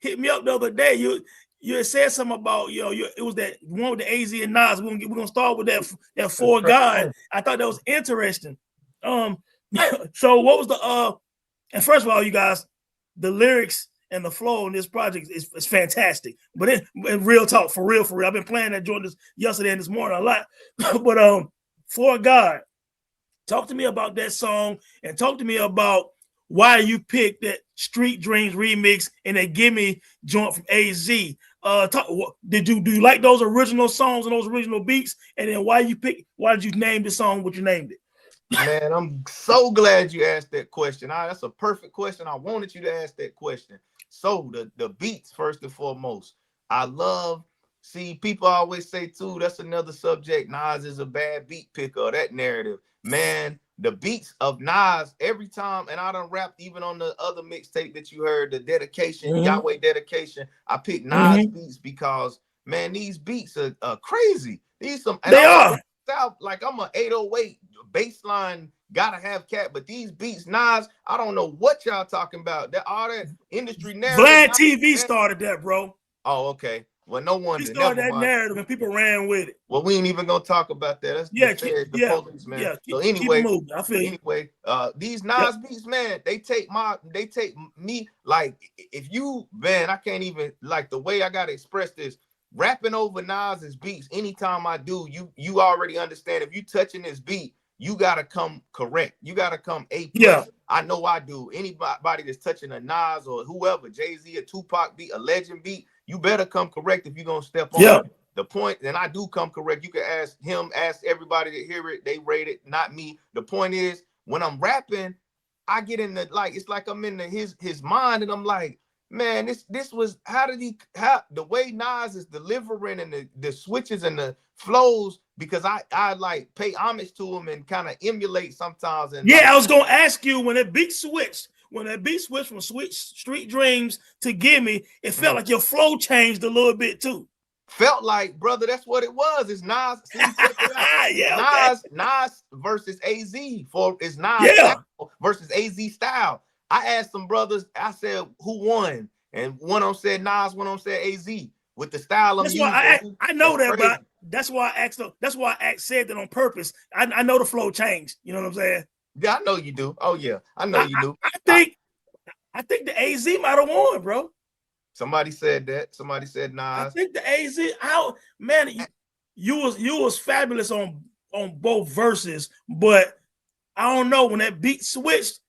hit me up the other day, you had said something about, it was that one with the AZ and Nas. We're gonna start with that For God. I thought that was interesting. So what was the and first of all, you guys, the lyrics and the flow in this project is fantastic. But in real talk, for real, I've been playing that joint yesterday and this morning a lot. But For God, talk to me about that song, and talk to me about why you picked that Street Dreams remix and that Gimme joint from AZ. Do you like those original songs and those original beats? And then why did you name the song what you named it? Man, I'm so glad you asked that question. That's a perfect question. I wanted you to ask that question. So the beats, first and foremost, I love. See, people always say too, that's another subject. Nas is a bad beat picker, that narrative. Man, the beats of Nas every time, and I done rapped even on the other mixtape that you heard, the dedication, Yahweh dedication. I picked Nas beats because, man, these beats are crazy. They are. Like, I'm an 808 baseline, gotta have cat, but these beats, Nas, I don't know what y'all talking about. All that industry narrative. Vlad TV started that, bro. Oh, okay. Well, no wonder. He started that narrative and people ran with it. Well, we ain't even gonna talk about that. That's the police, man. So anyway, these Nas beats, man, they take me, like, if you, man, I can't even, like, the way I gotta express this. Rapping over Nas's beats, anytime I do, you already understand. If you touching this beat, you gotta come correct. You gotta come A+. Yeah. I know I do. Anybody that's touching a Nas or whoever, Jay-Z, a Tupac beat, a Legend beat, you better come correct if you're gonna step on it. The point, and I do come correct. You can ask him, ask everybody to hear it. They rate it, not me. The point is, when I'm rapping, I get in the, like, it's like I'm in his mind, and I'm like, man, this was, how the way Nas is delivering, and the switches and the flows, because I like pay homage to him and kind of emulate sometimes. And yeah, like, I was gonna ask you, when that beat switched from Street Dreams to Gimme, it felt like your flow changed a little bit too. Felt like, brother, that's what it was. It's Nas. See, check it out. Yeah, Nas versus AZ is Nas style versus AZ style. I asked some brothers, I said, who won? And one of them said Nas, one of them said AZ. With the style I'm using. I know that, but that's why I asked. That's why I said that on purpose. I know the flow changed. You know what I'm saying? Yeah, I know you do. Oh yeah, I know you do. I think the AZ might have won, bro. Somebody said that. Somebody said Nas. I think the AZ. Man, you was fabulous on both verses, but I don't know, when that beat switched,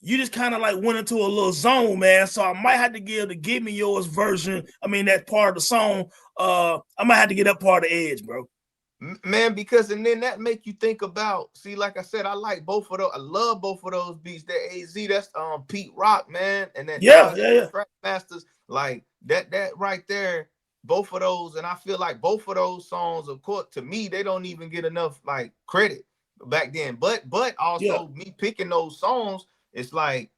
you just kind of like went into a little zone, man. So I might have to give me yours version. I mean, that part of the song. I might have to get that part of the edge, bro. Man, because, and then that make you think about, see, like I said, I like both of those. I love both of those beats. That AZ, that's Pete Rock, man. And that Trap Masters, like that right there, both of those. And I feel like both of those songs, of course, to me, they don't even get enough like credit back then. But also me picking those songs, it's like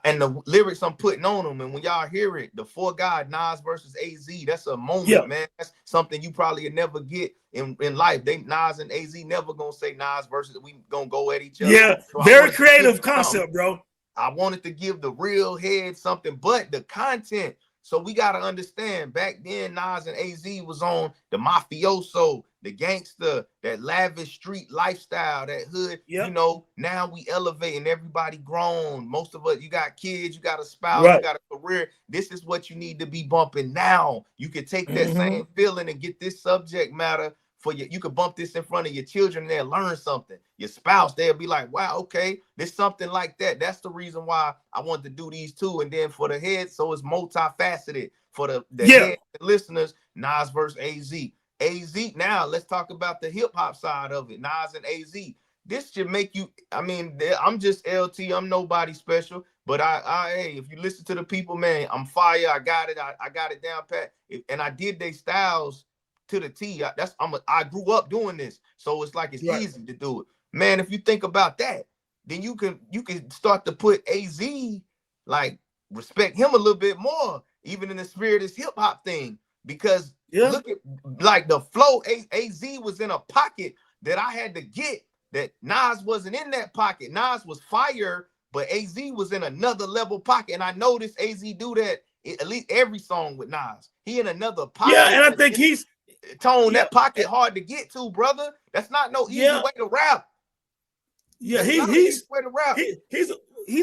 and the lyrics I'm putting on them, and when y'all hear it, the For God, Nas versus AZ, that's a moment, man. That's something you probably never get in life. Nas and AZ never gonna say Nas versus, we gonna go at each other. Yeah, so very creative concept, bro. I wanted to give the real head something, but the content, So we got to understand, back then Nas and AZ was on the mafioso, the gangster, that lavish street lifestyle, that hood. Yep. You know, now we elevating, everybody grown. Most of us, you got kids, you got a spouse, Right. you got a career. This is what you need to be bumping now. You can take that same feeling and get this subject matter for you. You could bump this in front of your children and they'll learn something. Your spouse, they'll be like, wow, okay, there's something like that. That's the reason why I wanted to do these two. And then for the head, so it's multifaceted. For the head listeners, Nas versus AZ. AZ, now let's talk about the hip-hop side of it. Nas and AZ. This should make you, I mean, I'm just LT, I'm nobody special, but hey, if you listen to the people, man, I'm fire. I got it. I got it down pat. And I did they styles to the T. I grew up doing this, so it's like it's easy to do it, man. If you think about that, then you can start to put AZ, like, respect him a little bit more, even in the spirit of this hip hop thing, because look at like the flow. AZ was in a pocket that I had to get, that Nas wasn't in that pocket. Nas was fire, but AZ was in another level pocket, and I noticed AZ do that at least every song with Nas. He in another pocket. Yeah, and I think he's Tone, that pocket hard to get to, brother. That's not no easy way to rap. Yeah, he's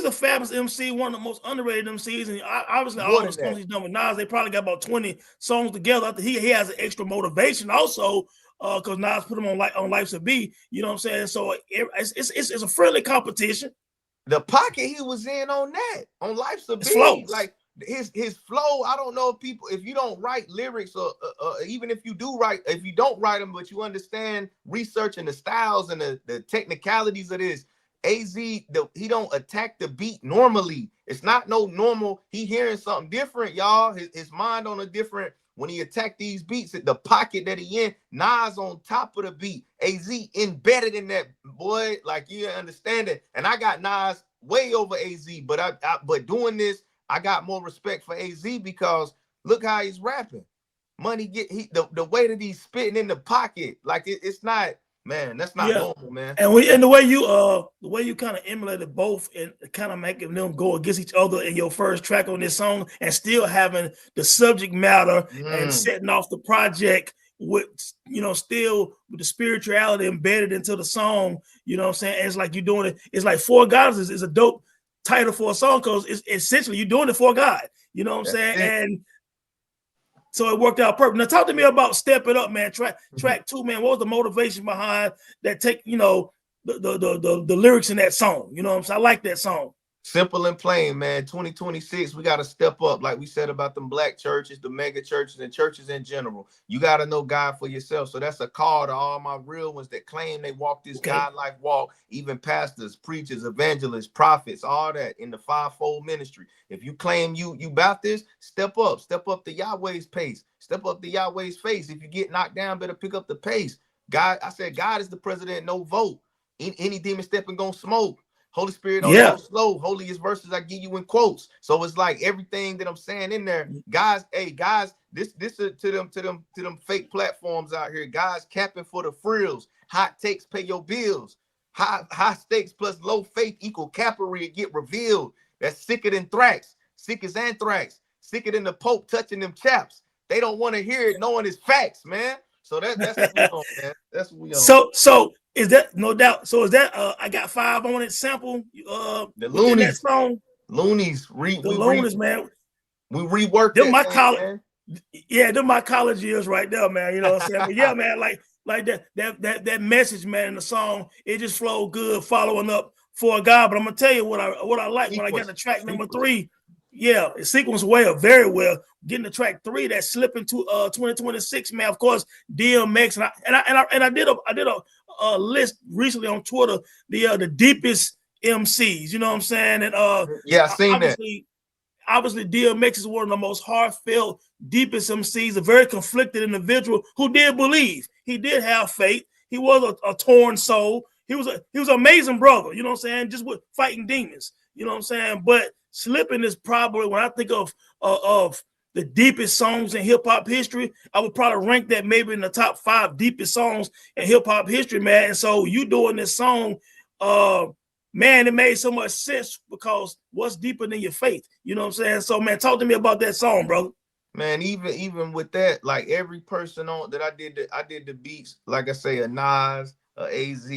a fabulous MC, one of the most underrated MCs, and obviously all the songs he's done with Nas, they probably got about 20 songs together. He has an extra motivation also, because Nas put him on Life's a B. You know what I'm saying? So it's a friendly competition. The pocket he was in on that, on Life's a B, like his flow. I don't know if you don't write lyrics, or even if you don't write them, but you understand researching the styles and the technicalities of this. AZ, he don't attack the beat normally. It's not no normal. He hearing something different, y'all. His mind on a different. When he attacked these beats, the pocket that he in, Nas on top of the beat, AZ embedded in that, boy, like, you understand it. And I got Nas way over AZ, but doing this, I got more respect for AZ because look how he's rapping. Money the way that he's spitting in the pocket, like it's not, man, that's not normal, man. And the way you kind of emulated both and kind of making them go against each other in your first track on this song, and still having the subject matter and setting off the project with, still with the spirituality embedded into the song. You know what I'm saying? And it's like you're doing it. It's like For God is a dope title for a song, because it's essentially you're doing it for God. You know what I'm saying? And so it worked out perfect. Now talk to me about Step It Up, man. Track 2, man. What was the motivation behind that? The lyrics in that song. You know what I'm saying? I like that song. Simple and plain, man. 2026, we got to step up, like we said about them black churches, the mega churches, and churches in general. You got to know God for yourself. So that's a call to all my real ones that claim they walk this God-like walk, even pastors, preachers, evangelists, prophets, all that in the fivefold ministry. If you claim you about this, step up to Yahweh's pace, step up to Yahweh's face. If you get knocked down, better pick up the pace. God, I said, God is the president, no vote. Any demon stepping gonna smoke. Holy Spirit don't go slow. Holiest verses I give you in quotes. So it's like everything that I'm saying in there, guys. Hey, guys, this is to them fake platforms out here. Guys capping for the frills. Hot takes pay your bills. High stakes plus low faith equal cappery get revealed. That's sicker than thrax, sick as anthrax, sicker than the Pope touching them chaps. They don't want to hear it, knowing it's facts, man. So that's what we on, man. That's what we on. So is that, no doubt? So is that I Got 5 on it sample? The Loonies song. Loonies, man. We reworked them that my college, man. Yeah, them my college years right there, man. You know what I'm saying? But yeah, man, like that message, man, in the song, it just flowed good, following up For God. But I'm gonna tell you what I like when I got to track number 3. Yeah, it sequenced very well. Getting to track 3, that slip into 2026, man. Of course, DMX, and I did a list recently on Twitter, the deepest MCs. You know what I'm saying? And I seen that. Obviously, DMX is one of the most heartfelt, deepest MCs. A very conflicted individual who did believe. He did have faith. He was a torn soul. He was an amazing brother. You know what I'm saying? Just with fighting demons. You know what I'm saying? But Slipping is probably, when I think of the deepest songs in hip hop history, I would probably rank that maybe in the top 5 deepest songs in hip hop history, man. And so you doing this song, man, it made so much sense because what's deeper than your faith? You know what I'm saying? So, man, talk to me about that song, brother. Man, even with that, like every person on that I did the beats, like I say, a Nas, a AZ,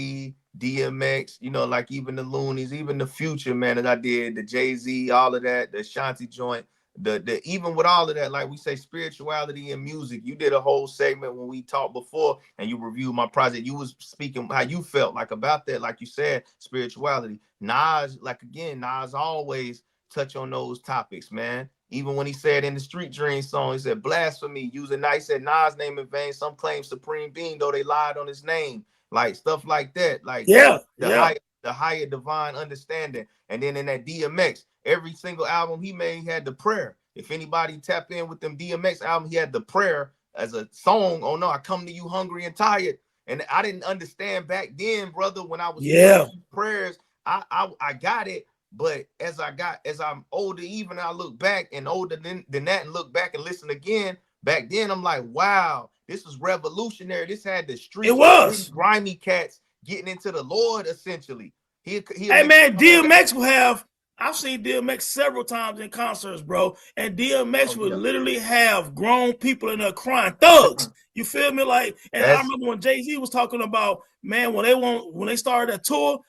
DMX, you know, like even the Loonies, even the Future, man, that I did, the Jay-Z, all of that, the Shanti joint, the even with all of that, like we say, spirituality and music. You did a whole segment when we talked before and you reviewed my project. You was speaking how you felt like about that, like you said, spirituality. Nas, like again, Nas always touch on those topics, man. Even when he said in the Street Dream song, he said blasphemy, using nice, said Nas name in vain. Some claim Supreme Being, though they lied on his name. Like stuff like that. Like Yeah, the higher divine understanding. And then in that DMX, every single album he made, he had the prayer. If anybody tap in with them DMX album, he had the prayer as a song. Oh no, I come to you hungry and tired. And I didn't understand back then, brother, when I was hearing prayers. I got it. But as I'm older, even I look back and older than that and look back and listen again, back then I'm like, wow, this was revolutionary. This had the streets, it was grimy cats getting into the Lord essentially. Hey man, DMX will have. I've seen DMX several times in concerts, bro, and DMX would literally have grown people in there crying, thugs. You feel me? Like, and I remember when Jay-Z was talking about, man, when they started that tour,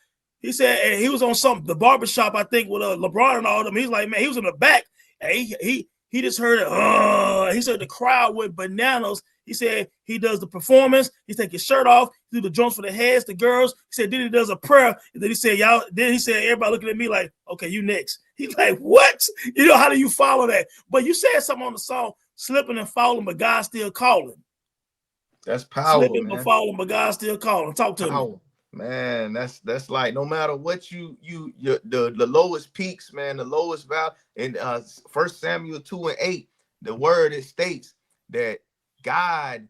he said, and he was on the barbershop, I think, with LeBron and all of them. He's like, man, he was in the back, and he just heard it. He said the crowd went bananas. He said he does the performance. He take his shirt off, do the drums for the heads, the girls. He said then he does a prayer. And then he said, y'all. Then he said everybody looking at me like, okay, you next. He's like, what? You know, how do you follow that? But you said something on the song, slipping and falling, but God still calling. That's power, slipping man. and falling, but God still calling. Talk to me. Man, that's like no matter what the lowest peaks, man, the lowest value in 1 Samuel 2:8, the word it states that God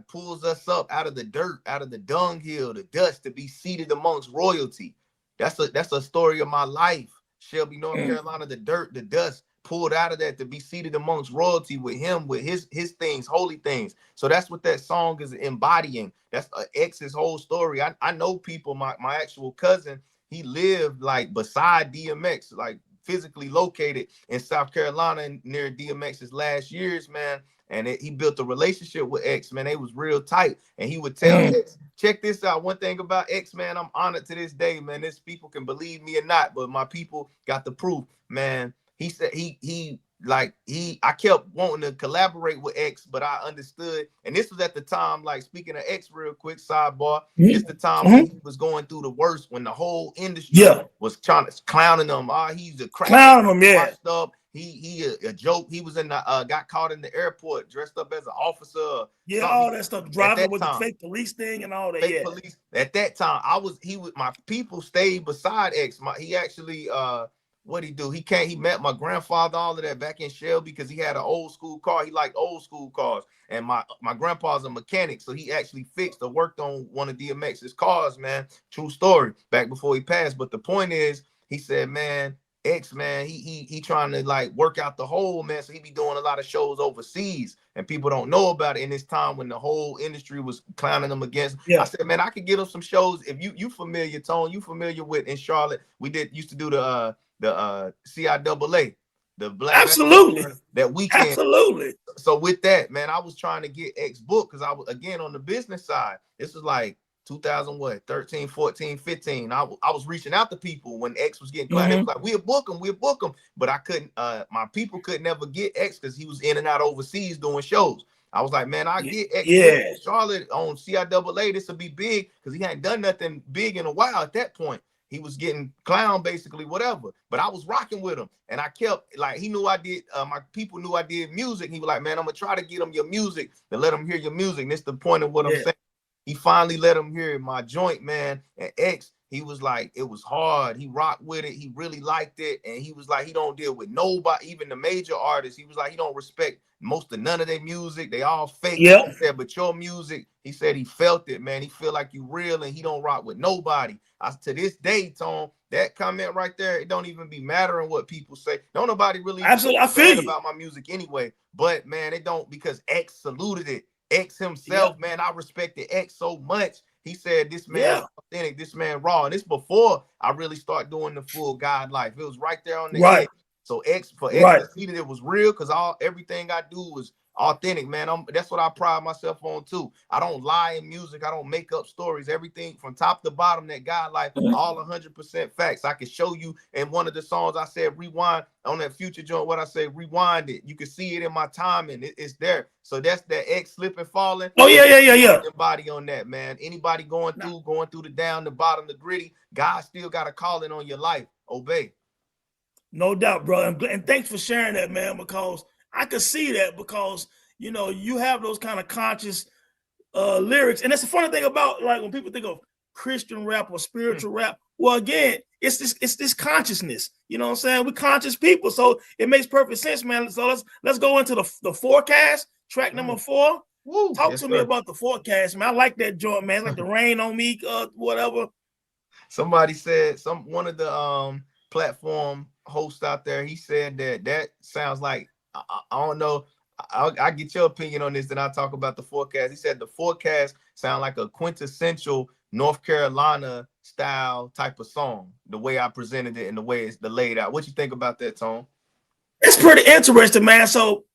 pulls us up out of the dirt, out of the dunghill, the dust, to be seated amongst royalty. That's a story of my life. Shelby, North Carolina, the dirt, the dust, pulled out of that to be seated amongst royalty with him, with his things, holy things. So that's what that song is embodying. That's X's whole story. I know people, my actual cousin, he lived like beside DMX, like physically located in South Carolina near DMX's last years, man. And he built a relationship with X, man. They was real tight. And he would tell X, check this out. One thing about X, man, I'm honored to this day, man. This people can believe me or not, but my people got the proof, man. He said I kept wanting to collaborate with X, but I understood. And this was at the time, like speaking of X real quick, sidebar, it's the time when he was going through the worst, when the whole industry was trying to clowning him. He's a crack. Clowning him, washed up. He a joke. He was in the got caught in the airport dressed up as an officer. Yeah, all that stuff, driving with the fake police thing and all that. Fake police. At that time, my people stayed beside X. He actually what he do? He met my grandfather, all of that back in Shelby, because he had an old school car. He liked old school cars. And my grandpa's a mechanic, so he actually fixed or worked on one of DMX's cars, man. True story, back before he passed. But the point is, he said, man, X, man, he trying to like work out the whole, man. So he be doing a lot of shows overseas, and people don't know about it in this time when the whole industry was clowning him against. I said, man, I could get him some shows. If you familiar, Tone, you familiar with in Charlotte, we used to do the CIAA, the Black absolutely that weekend. Absolutely. So with that, man, I was trying to get X booked because I was again on the business side. This was like 2013, 14, 15. I was reaching out to people when X was getting clients. It was like, we'll book him. But I couldn't, my people could never get X because he was in and out overseas doing shows. I was like, man, I'll get X in Charlotte on CIAA. This will be big because he hadn't done nothing big in a while at that point. He was getting clown, basically, whatever. But I was rocking with him. And I kept, like, he knew I did, my people knew I did music. He was like, man, I'm going to try to get him your music and let him hear your music. And that's the point of what I'm saying. He finally let him hear my joint, man. And X, he was like, it was hard. He rocked with it. He really liked it. And he was like, he don't deal with nobody, even the major artists. He was like, he don't respect most of none of their music. They all fake. He said, but your music, he said he felt it, man. He feel like you real and he don't rock with nobody. To this day, Tom, that comment right there, it don't even be mattering what people say. Don't nobody really absolutely I feel about my music anyway. But man, it don't, because X saluted it. X himself, man, I respected X so much. He said this man Yeah. authentic, this man raw. And it's before I really start doing the full God life. It was right there on the Right. end. So X Right. to see that it was real, because everything I do was authentic, man. That's what I pride myself on too. I don't lie in music. I don't make up stories. Everything from top to bottom, that God life, all 100% facts. I can show you in one of the songs I said rewind on that Future joint. What I say, rewind it. You can see it in my timing. It's there. So that's that X slipping, falling. Oh yeah. Body on that, man. Anybody going through the down, the bottom, the gritty, God still got a calling on your life. Obey. No doubt, bro. And thanks for sharing that, man, because I could see that, because, you know, you have those kind of conscious lyrics. And that's the funny thing about, like, when people think of Christian rap or spiritual rap, well, again, it's this consciousness. You know what I'm saying? We're conscious people. So it makes perfect sense, man. So let's go into the forecast, track number 4. Woo. Talk to me about the forecast, man. I like that joint, man. It's like the rain on me, whatever. Somebody said, one of the platform hosts out there, he said that sounds like, I don't know, I'll get your opinion on this, then I'll talk about the forecast. He said the forecast sound like a quintessential North Carolina style type of song, the way I presented it and the way it's laid out. What you think about that, Tone? It's pretty interesting, man. So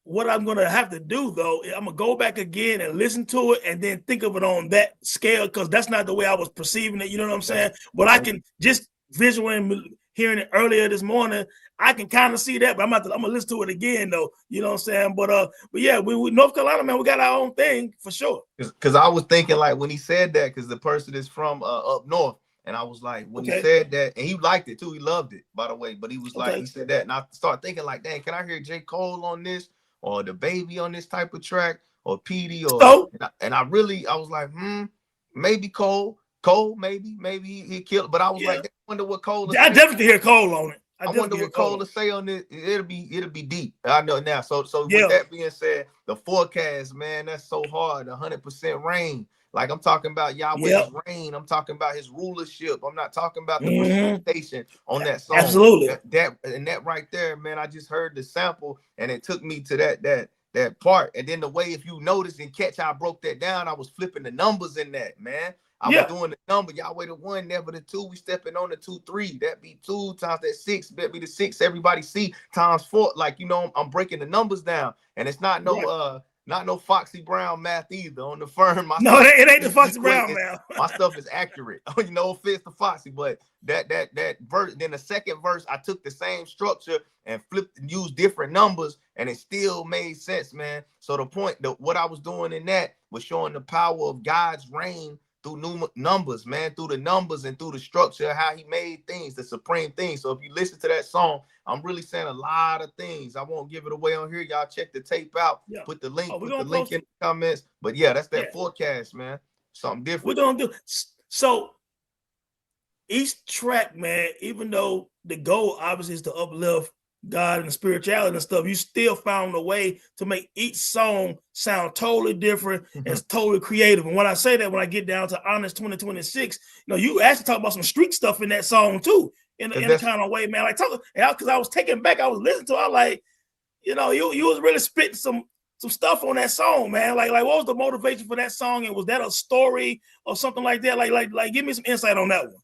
what I'm going to have to do, though, I'm going to go back again and listen to it and then think of it on that scale, because that's not the way I was perceiving it. You know what I'm saying? But I can just visually hearing it earlier this morning, I can kind of see that, but I'm going to listen to it again, though. You know what I'm saying? But yeah, we North Carolina, man, we got our own thing for sure. Because I was thinking, like, when he said that, because the person is from up north, and I was like, when he said that, and he liked it too, he loved it, by the way, but he was like, he said that, and I started thinking like, dang, can I hear J. Cole on this, or the Baby on this type of track, or Petey, or and I was like, maybe Cole, maybe he killed, but I was like, I wonder what Cole. I definitely hear Cole on it. I wonder what Cole to say on this. It'll be deep. I know now. So with that being said, the forecast, man, that's so hard. 100% rain. Like, I'm talking about Yahweh's reign. I'm talking about his rulership. I'm not talking about the presentation on that song. Absolutely. That right there, man. I just heard the sample and it took me to that part. And then the way, if you notice and catch, I broke that down. I was flipping the numbers in that, man. I was doing the number. Yahweh the 1, never the 2. We stepping on the 2, 3. That be 2 times that 6. That be the 6. Everybody see times 4. Like, you know, I'm breaking the numbers down, and it's not no Foxy Brown math either on the firm. It ain't the Foxy Brown math. My stuff is accurate. You know, offense to Foxy, but that verse. Then the second verse, I took the same structure and flipped and used different numbers, and it still made sense, man. So the point, what I was doing in that was showing the power of God's reign through new numbers, man, through the numbers and through the structure, how he made things, the supreme thing. So if you listen to that song, I'm really saying a lot of things. I won't give it away on here. Y'all check the tape out. Put the link, in the comments. But yeah, that's that forecast, man. Something different. We're gonna do so. Each track, man, even though the goal obviously is to uplift God and spirituality and stuff, you still found a way to make each song sound totally different and totally creative. And when I say that, when I get down to Honest 2026, you know, you actually talk about some street stuff in that song too, in a kind of way, man. Like, because I was taken back, I was listening to it, I was like, you know, you was really spitting some stuff on that song, man. Like what was the motivation for that song? And was that a story or something like that? Like give me some insight on that one.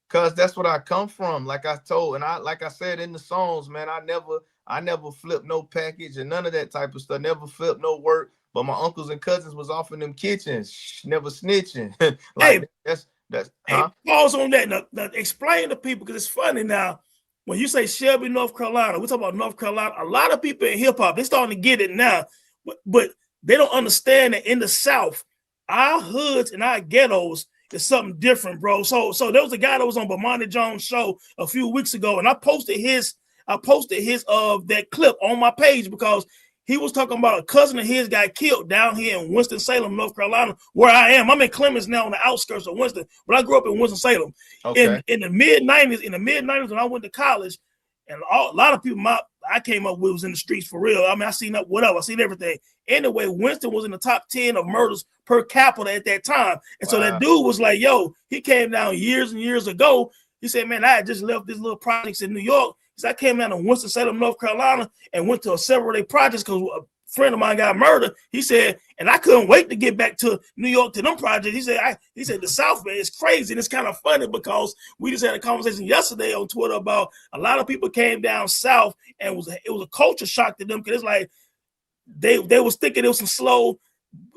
Cause that's what I come from. Like I told, and I said in the songs, man, I never flipped no package and none of that type of stuff. Never flipped no work. But my uncles and cousins was off in them kitchens, never snitching. Like, that's pause on that. Now explain to people, because it's funny now. When you say Shelby, North Carolina, we talk about North Carolina. A lot of people in hip hop, they're starting to get it now, but they don't understand that in the South, our hoods and our ghettos is something different, bro. So there was a guy that was on Bomani Jones' show a few weeks ago, and I posted his that clip on my page because he was talking about a cousin of his got killed down here in Winston-Salem, North Carolina, where I am. I'm in Clemens now on the outskirts of Winston, but I grew up in Winston-Salem. Okay. In the mid-90s when I went to college, and a lot of people I came up with was in the streets for real. I mean, I seen everything. Anyway, Winston was in the top 10 of murders per capita at that time. And so that dude was like, yo, he came down years and years ago. He said, man, I had just left this little projects in New York. So I came down to Winston-Salem, North Carolina, and went to several of their projects because friend of mine got murdered. He said, and I couldn't wait to get back to New York to them projects. He said the South, man, is crazy. And it's kind of funny because we just had a conversation yesterday on Twitter about a lot of people came down South and it was a culture shock to them because it's like they was thinking it was some slow,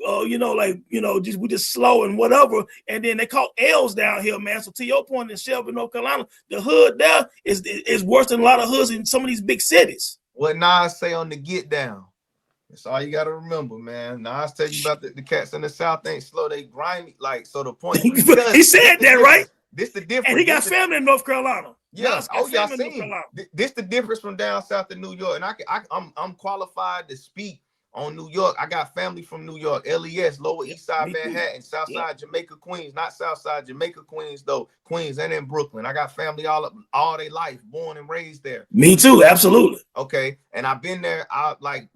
we just slow and whatever. And then they caught L's down here, man. So to your point, in Shelby, North Carolina, the hood there is worse than a lot of hoods in some of these big cities. What Nas say on the Get Down? That's all you got to remember, man. Nas tell you about the cats in the South ain't slow, they grimy. Like, so the point he said that, right? This the difference. And he got family in North Carolina. Yes. Oh, yeah, I seen. This the difference from down south to New York. And I'm qualified to speak on New York. I got family from New York, LES, Lower East Side Manhattan, South Side Jamaica, Queens, not South Side Jamaica, Queens, though. Queens and in Brooklyn. I got family all their life, born and raised there. Me too, absolutely. Okay. And I've been there. The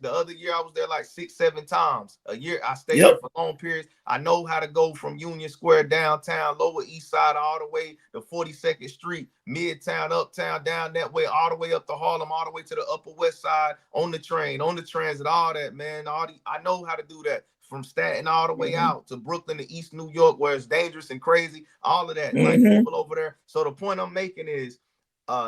other year I was there like 6-7 times a year. I stayed there for long periods. I know how to go from Union Square downtown, Lower East Side, all the way to 42nd Street, Midtown, Uptown, down that way, all the way up to Harlem, all the way to the Upper West Side, on the train, on the transit, all that, man. I know how to do that. From Staten all the way out to Brooklyn to East New York, where it's dangerous and crazy, all of that, like people over there. So the point I'm making is,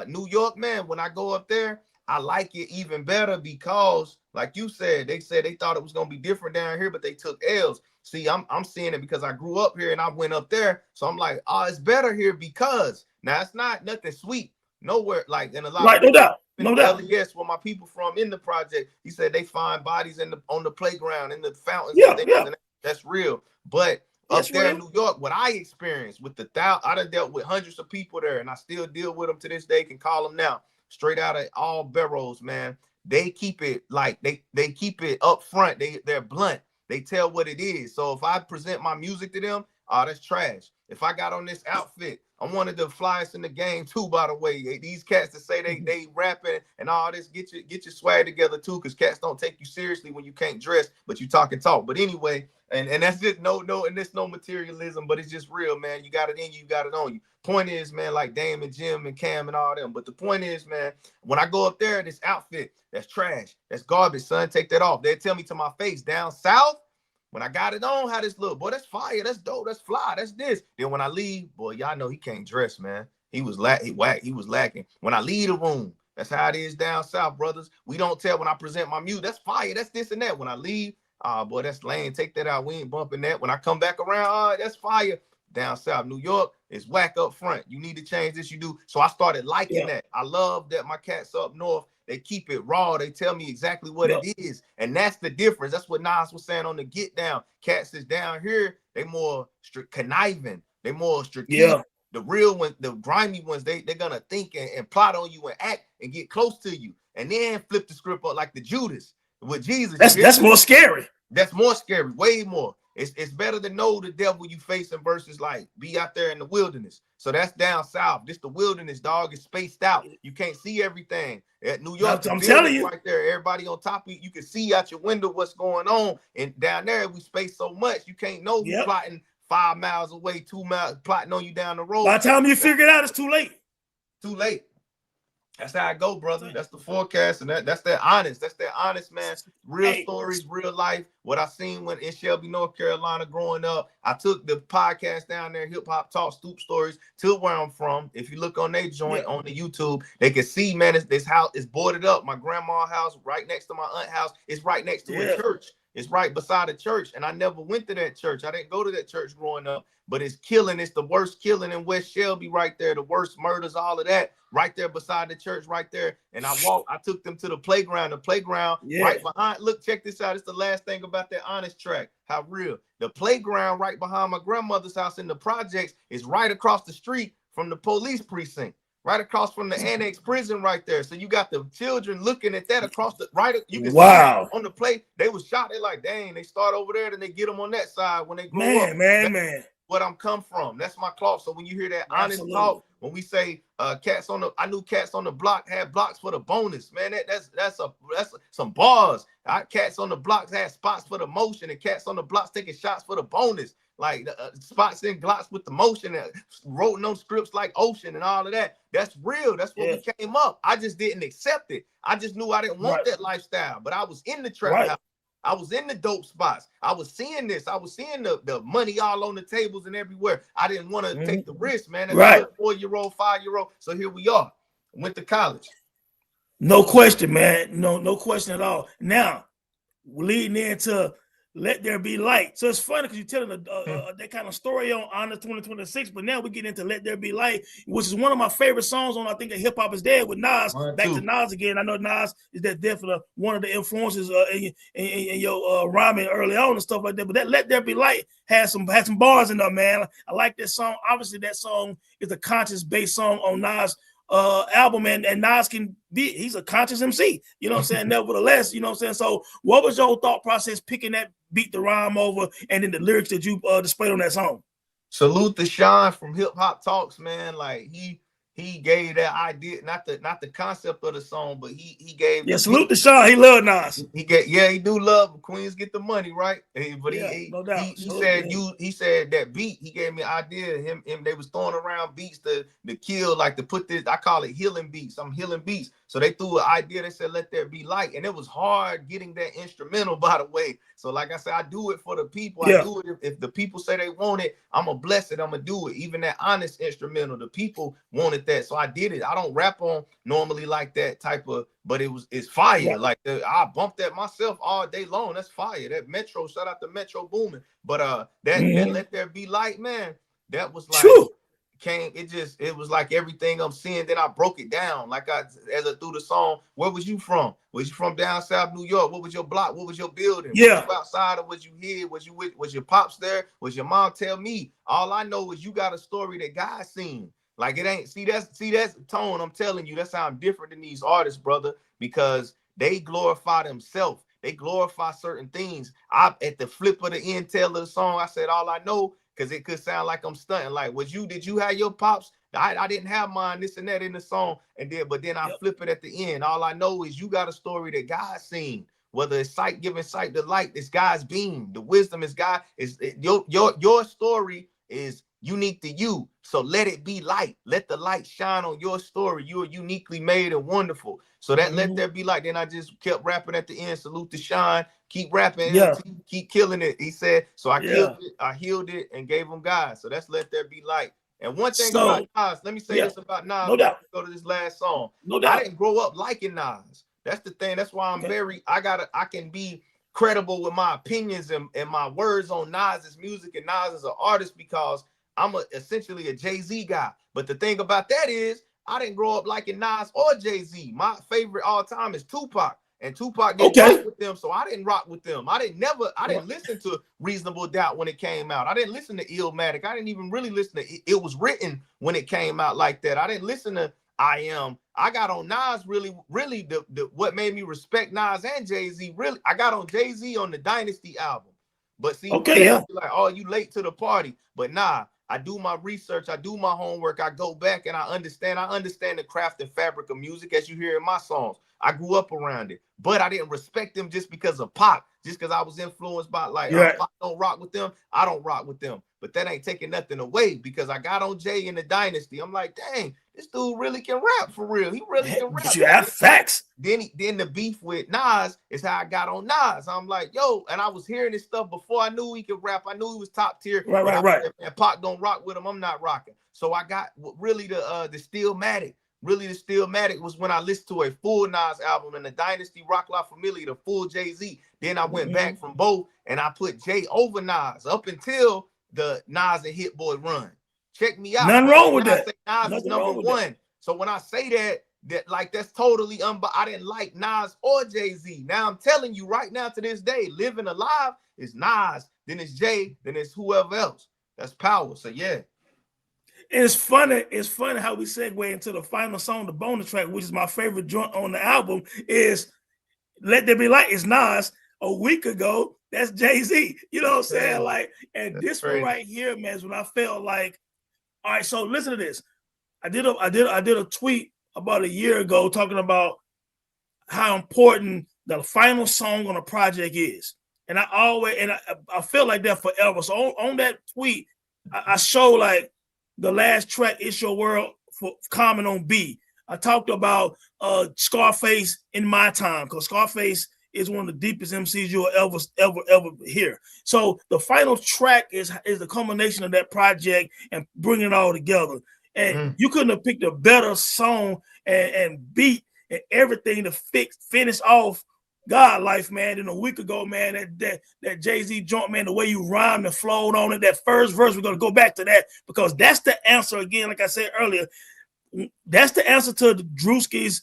New York, man, when I go up there, I like it even better because, like you said, they thought it was gonna be different down here, but they took L's. See, I'm seeing it because I grew up here and I went up there, so I'm like, oh, it's better here because now it's not nothing sweet nowhere, like in a lot right, of no doubt. Yes, where my people from in the project, he said they find bodies on the playground, in the fountains, and that's real. But up there in New York, what I experienced with I done dealt with hundreds of people there, and I still deal with them to this day. Can call them now, straight out of all boroughs, man. They keep it like they keep it up front. They're blunt. They tell what it is. So if I present my music to them, oh, that's trash. If I got on this outfit, I'm one of the flyest in the game too, by the way. These cats that say they rapping and all this, get your swag together too, because cats don't take you seriously when you can't dress, but you talk and talk. But anyway, and that's just and there's no materialism, but it's just real, man. You got it in you, got it on you. Point is, man, like Dame and Jim and Cam and all them. But the point is, man, when I go up there, this outfit, that's trash, that's garbage, son. Take that off. They tell me to my face, down south, when I got it on, how this look, boy, that's fire, that's dope, that's fly, that's this. Then when I leave, boy, y'all know he can't dress, man. He was lacking. When I leave the room, that's how it is down south, brothers. We don't tell when I present my music, that's fire, that's this and that. When I leave, boy, that's lame, take that out, we ain't bumping that. When I come back around, that's fire. Down south, New York is whack up front. You need to change this, you do. So I started liking that. I love that my cats up north, they keep it raw. They tell me exactly what it is. And that's the difference. That's what Nas was saying on the Get Down. Cats is down here, they more conniving. They more strategic. Yeah. The real ones, the grimy ones, they're going to think and plot on you and act and get close to you. And then flip the script up like the Judas with Jesus. That's more scary. That's more scary, way more. It's better to know the devil you facing versus like be out there in the wilderness. So that's down south. This the wilderness, dog. Is spaced out. You can't see everything. At New York, I'm telling you, right there, everybody on top of you, you can see out your window what's going on. And down there, we space so much, you can't know who's plotting 5 miles away, 2 miles, plotting on you down the road. By the time you figure it out, it's too late. Too late. That's how I go, brother. That's the forecast, and that's that honest. That's that honest, man. Real stories, real life. What I seen when in Shelby, North Carolina, growing up. I took the podcast down there, Hip Hop Talk, Stoop Stories, to where I'm from. If you look on their joint on the YouTube, they can see, man, this house is boarded up. My grandma's house, right next to my aunt's house, it's right next to a church. It's right beside a church, and I never went to that church. I didn't go to that church growing up, but it's killing. It's the worst killing in West Shelby right there. The worst murders, all of that right there beside the church right there. And I took them to the playground. The playground right behind. Look, check this out. It's the last thing about that honest track. How real. The playground right behind my grandmother's house in the projects is right across the street from the police precinct. Right across from the annex prison right there. So you got the children looking at that across the you can see on the play. They was shot. They like, dang, they start over there, then they get them on that side when they grow up. Man. What I'm come from. That's my cloth. So when you hear that honest talk, when we say I knew cats on the block had blocks for the bonus. Man, that's some bars. Cats on the blocks had spots for the motion, and cats on the blocks taking shots for the bonus. like spots and glots with the motion, and wrote no scripts like Ocean and all of that. That's real. That's what we came up. I just didn't accept it. I just knew I didn't want that lifestyle, but I was in the trap house. I was in the dope spots. I was seeing this. I was seeing the money all on the tables and everywhere. I didn't want to take the risk, man. As a little 4-year-old, 5-year-old. So here we are. Went to college. No question, man. No question at all. Now, leading into Let There Be Light. So it's funny because you're telling that kind of story on Honor 2026, but now we get into Let There Be Light, which is one of my favorite songs on, I think, Hip Hop Is Dead with Nas. Back to Nas again. I know Nas is that definitely one of the influences in your rhyming early on and stuff like that, but that Let There Be Light had some bars in there, man. I like that song. Obviously, that song is a conscious-based song on Nas' album, and Nas he's a conscious MC, you know what I'm saying? Nevertheless, you know what I'm saying? So what was your thought process picking that beat the rhyme over and then the lyrics that you displayed on that song? Salute to Sean from Hip Hop Talks, man. Like he gave that idea, not the concept of the song, but he gave. Yeah, salute to Sean. He loved Nas. He do love Queens get the money, right? But no doubt. He said that beat. He gave me an idea. Him they was throwing around beats to kill, like to put this. I call it healing beats. I'm healing beats. So they threw an idea. They said, "Let there be light," and it was hard getting that instrumental. By the way, so like I said, I do it for the people. I do it if the people say they want it. I'm gonna bless it. I'm gonna do it. Even that honest instrumental, the people wanted that, so I did it. I don't rap on normally like that type of, but it's fire. Yeah. Like I bumped that myself all day long. That's fire. That Metro, shout out to Metro Boomin. But that Let There Be Light, man, that was like it was like everything I'm seeing. Then I broke it down. Like as I threw the song, where was you from? Was you from down south New York? What was your block? What was your building? Yeah. Was you outside or was you here? Was your pops there? Was your mom? Tell me. All I know is you got a story that God seen. Like it ain't, see that's tone. I'm telling you, that's how I'm different than these artists, brother, because they glorify themselves. They glorify certain things. At the flip of the end tail of the song, I said all I know, because it could sound like I'm stunting. Like, did you have your pops? I didn't have mine, this and that in the song. But then I flip it at the end. All I know is you got a story that God seen. Whether it's sight giving sight the light, it's God's beam. The wisdom is God. Your story is unique to you. So let it be light. Let the light shine on your story. You are uniquely made and wonderful. So that Let There Be Light. Then I just kept rapping at the end. Salute to Sean. Keep rapping. Keep killing it. He said. So I killed it. I healed it and gave him God. So that's Let There Be Light. And one thing about Nas, let me say this about Nas. No doubt. Go to this last song. No doubt. I didn't grow up liking Nas. That's the thing. That's why I'm I can be credible with my opinions and my words on Nas's music and Nas as an artist, because I'm essentially a Jay-Z guy. But the thing about that is I didn't grow up liking Nas or Jay-Z. My favorite all time is Tupac. And Tupac didn't rock with them, so I didn't rock with them. I didn't listen to Reasonable Doubt when it came out. I didn't listen to Illmatic. I didn't even really listen to It Was Written when it came out like that. I didn't listen to I Am. I got on Nas really the what made me respect Nas and Jay-Z. Really, I got on Jay-Z on the Dynasty album. But see, like, oh, you late to the party. But nah, I do my research, I do my homework, I go back and I understand the craft and fabric of music, as you hear in my songs. I grew up around it, but I didn't respect them just because of Pac, just because I was influenced by Pac don't rock with them, I don't rock with them. But that ain't taking nothing away, because I got on Jay in the Dynasty. I'm like, dang, this dude really can rap for real. He really can rap. You have facts. Then the beef with Nas is how I got on Nas. I'm like, yo, and I was hearing this stuff before I knew he could rap. I knew he was top tier. Right. And Pac don't rock with him. I'm not rocking. So I got really the Stillmatic. Really, the Stillmatic was when I listened to a full Nas album and the Dynasty, Rock La Familia, the full Jay-Z. Then I went back from both and I put Jay over Nas up until the Nas and Hit Boy run. Check me out. Nothing wrong with that. Nas is number one. So when I say that like that's totally I didn't like Nas or Jay-Z. Now I'm telling you right now, to this day, living alive is Nas, then it's Jay, then it's whoever else. That's power. So yeah. It's funny how we segue into the final song, the bonus track, which is my favorite joint on the album, is Let There Be Light. It's Nas. A week ago, that's Jay-Z. You know what I'm saying? Like, and that's this one right here, man, is when I felt like, all right, so listen to this. I did a tweet about a year ago talking about how important the final song on a project is. And I feel like that forever. So on that tweet, I show like the last track, It's Your World, for Common on B. I talked about Scarface in my time, because Scarface is one of the deepest MCs you'll ever hear. So the final track is the culmination of that project and bringing it all together. And you couldn't have picked a better song and beat and everything to finish off God Life, man. And a week ago, man, that Jay-Z joint, man, the way you rhymed and flowed on it, that first verse, we're going to go back to that, because that's the answer again, like I said earlier. That's the answer to the Druski's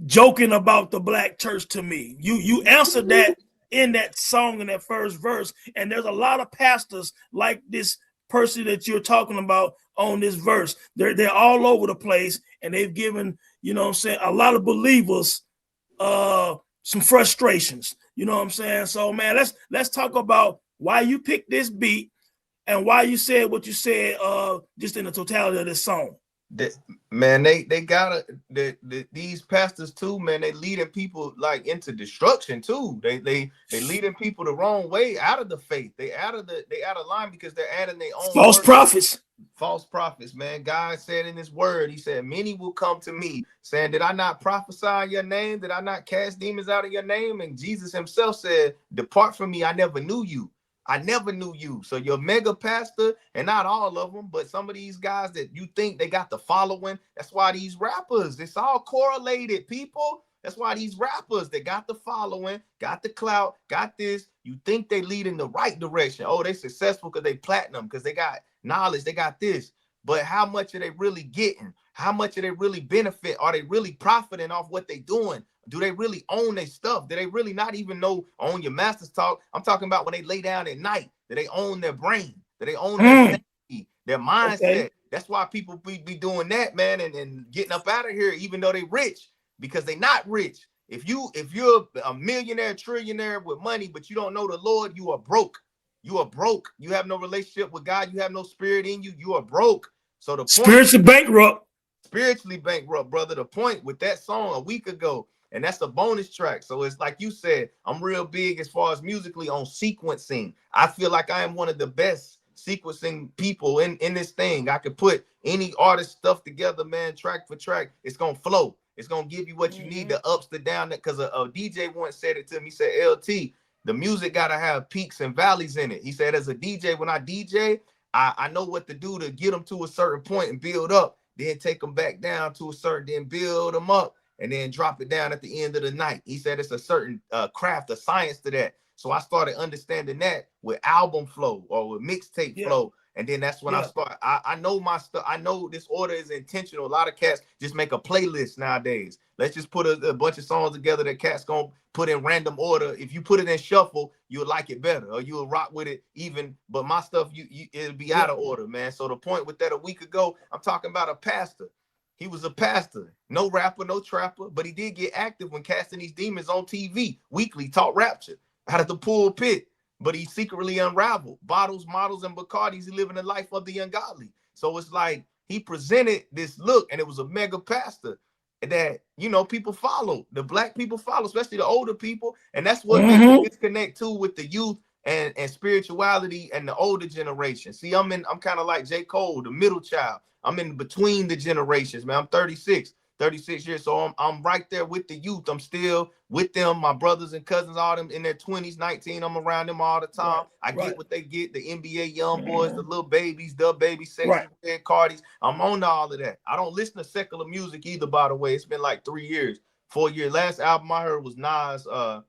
joking about the black church to me. You answered that in that song in that first verse. And there's a lot of pastors like this person that you're talking about on this verse. They're all over the place, and they've given, you know what I'm saying, a lot of believers some frustrations. You know what I'm saying? So man, let's talk about why you picked this beat and why you said what you said just in the totality of this song. Man, they gotta these pastors too, man. They leading people like into destruction too. They leading people the wrong way, out of the faith. They out of line because they're adding their own false prophets. False prophets, man. God said in his word, he said, many will come to me saying, did I not prophesy in your name? Did I not cast demons out of your name? And Jesus himself said, depart from me, I never knew you. I never knew you. So your mega pastor, and not all of them, but some of these guys that you think they got the following, that's why these rappers, it's all correlated, people. That's why these rappers, they got the following, got the clout, got this. You think they lead in the right direction. Oh, they successful because they platinum, because they got knowledge, they got this. But how much are they really getting? How much are they really benefit? Are they really profiting off what they doing? Do they really own their stuff? Do they really not even know own your master's talk? I'm talking about when they lay down at night. Do they own their brain? Do they own their sanity, their mindset? Okay. That's why people be doing that, man, and getting up out of here, even though they rich, because they not rich. If you're a millionaire, trillionaire with money, but you don't know the Lord, you are broke. You are broke. You have no relationship with God. You have no spirit in you. You are broke. So the spiritually bankrupt. Spiritually bankrupt, brother. The point with that song a week ago, and that's a bonus track. So it's like you said, I'm real big as far as musically on sequencing. I feel like I am one of the best sequencing people in this thing. I could put any artist stuff together, man, track for track. It's gonna flow. It's gonna give you what you need, the ups, the down. Because a DJ once said it to me. He said, LT, the music gotta have peaks and valleys in it. He said, as a DJ, when I DJ, I know what to do to get them to a certain point and build up, then take them back down to a certain, then build them up, and then drop it down at the end of the night. He said it's a certain craft, a science to that. So I started understanding that with album flow or with mixtape flow. And then that's when I start. I know my stuff. I know this order is intentional. A lot of cats just make a playlist nowadays. Let's just put a bunch of songs together that cats gonna put in random order. If you put it in shuffle, you'll like it better, or you'll rock with it even. But my stuff, it'll be out of order, man. So the point with that a week ago, I'm talking about a pastor. He was a pastor, no rapper, no trapper, but he did get active when casting these demons on TV weekly, taught rapture out of the pulpit. But he secretly unraveled bottles, models, and Bacardis. He living the life of the ungodly. So it's like he presented this look, and it was a mega pastor that, you know, people follow. The black people follow, especially the older people. And that's what makes a disconnect too with the youth and spirituality and the older generation. See, I'm kind of like J. Cole, the middle child. I'm in between the generations, man. I'm 36 years. So I'm right there with the youth. I'm still with them, my brothers and cousins, all them in their 20s, 19. I'm around them all the time. I get what they get, the NBA young boys, the little babies, the baby sexy red Cardis. I'm on to all of that. I don't listen to secular music either, by the way. It's been like 3 years, 4 years. Last album I heard was Nas, The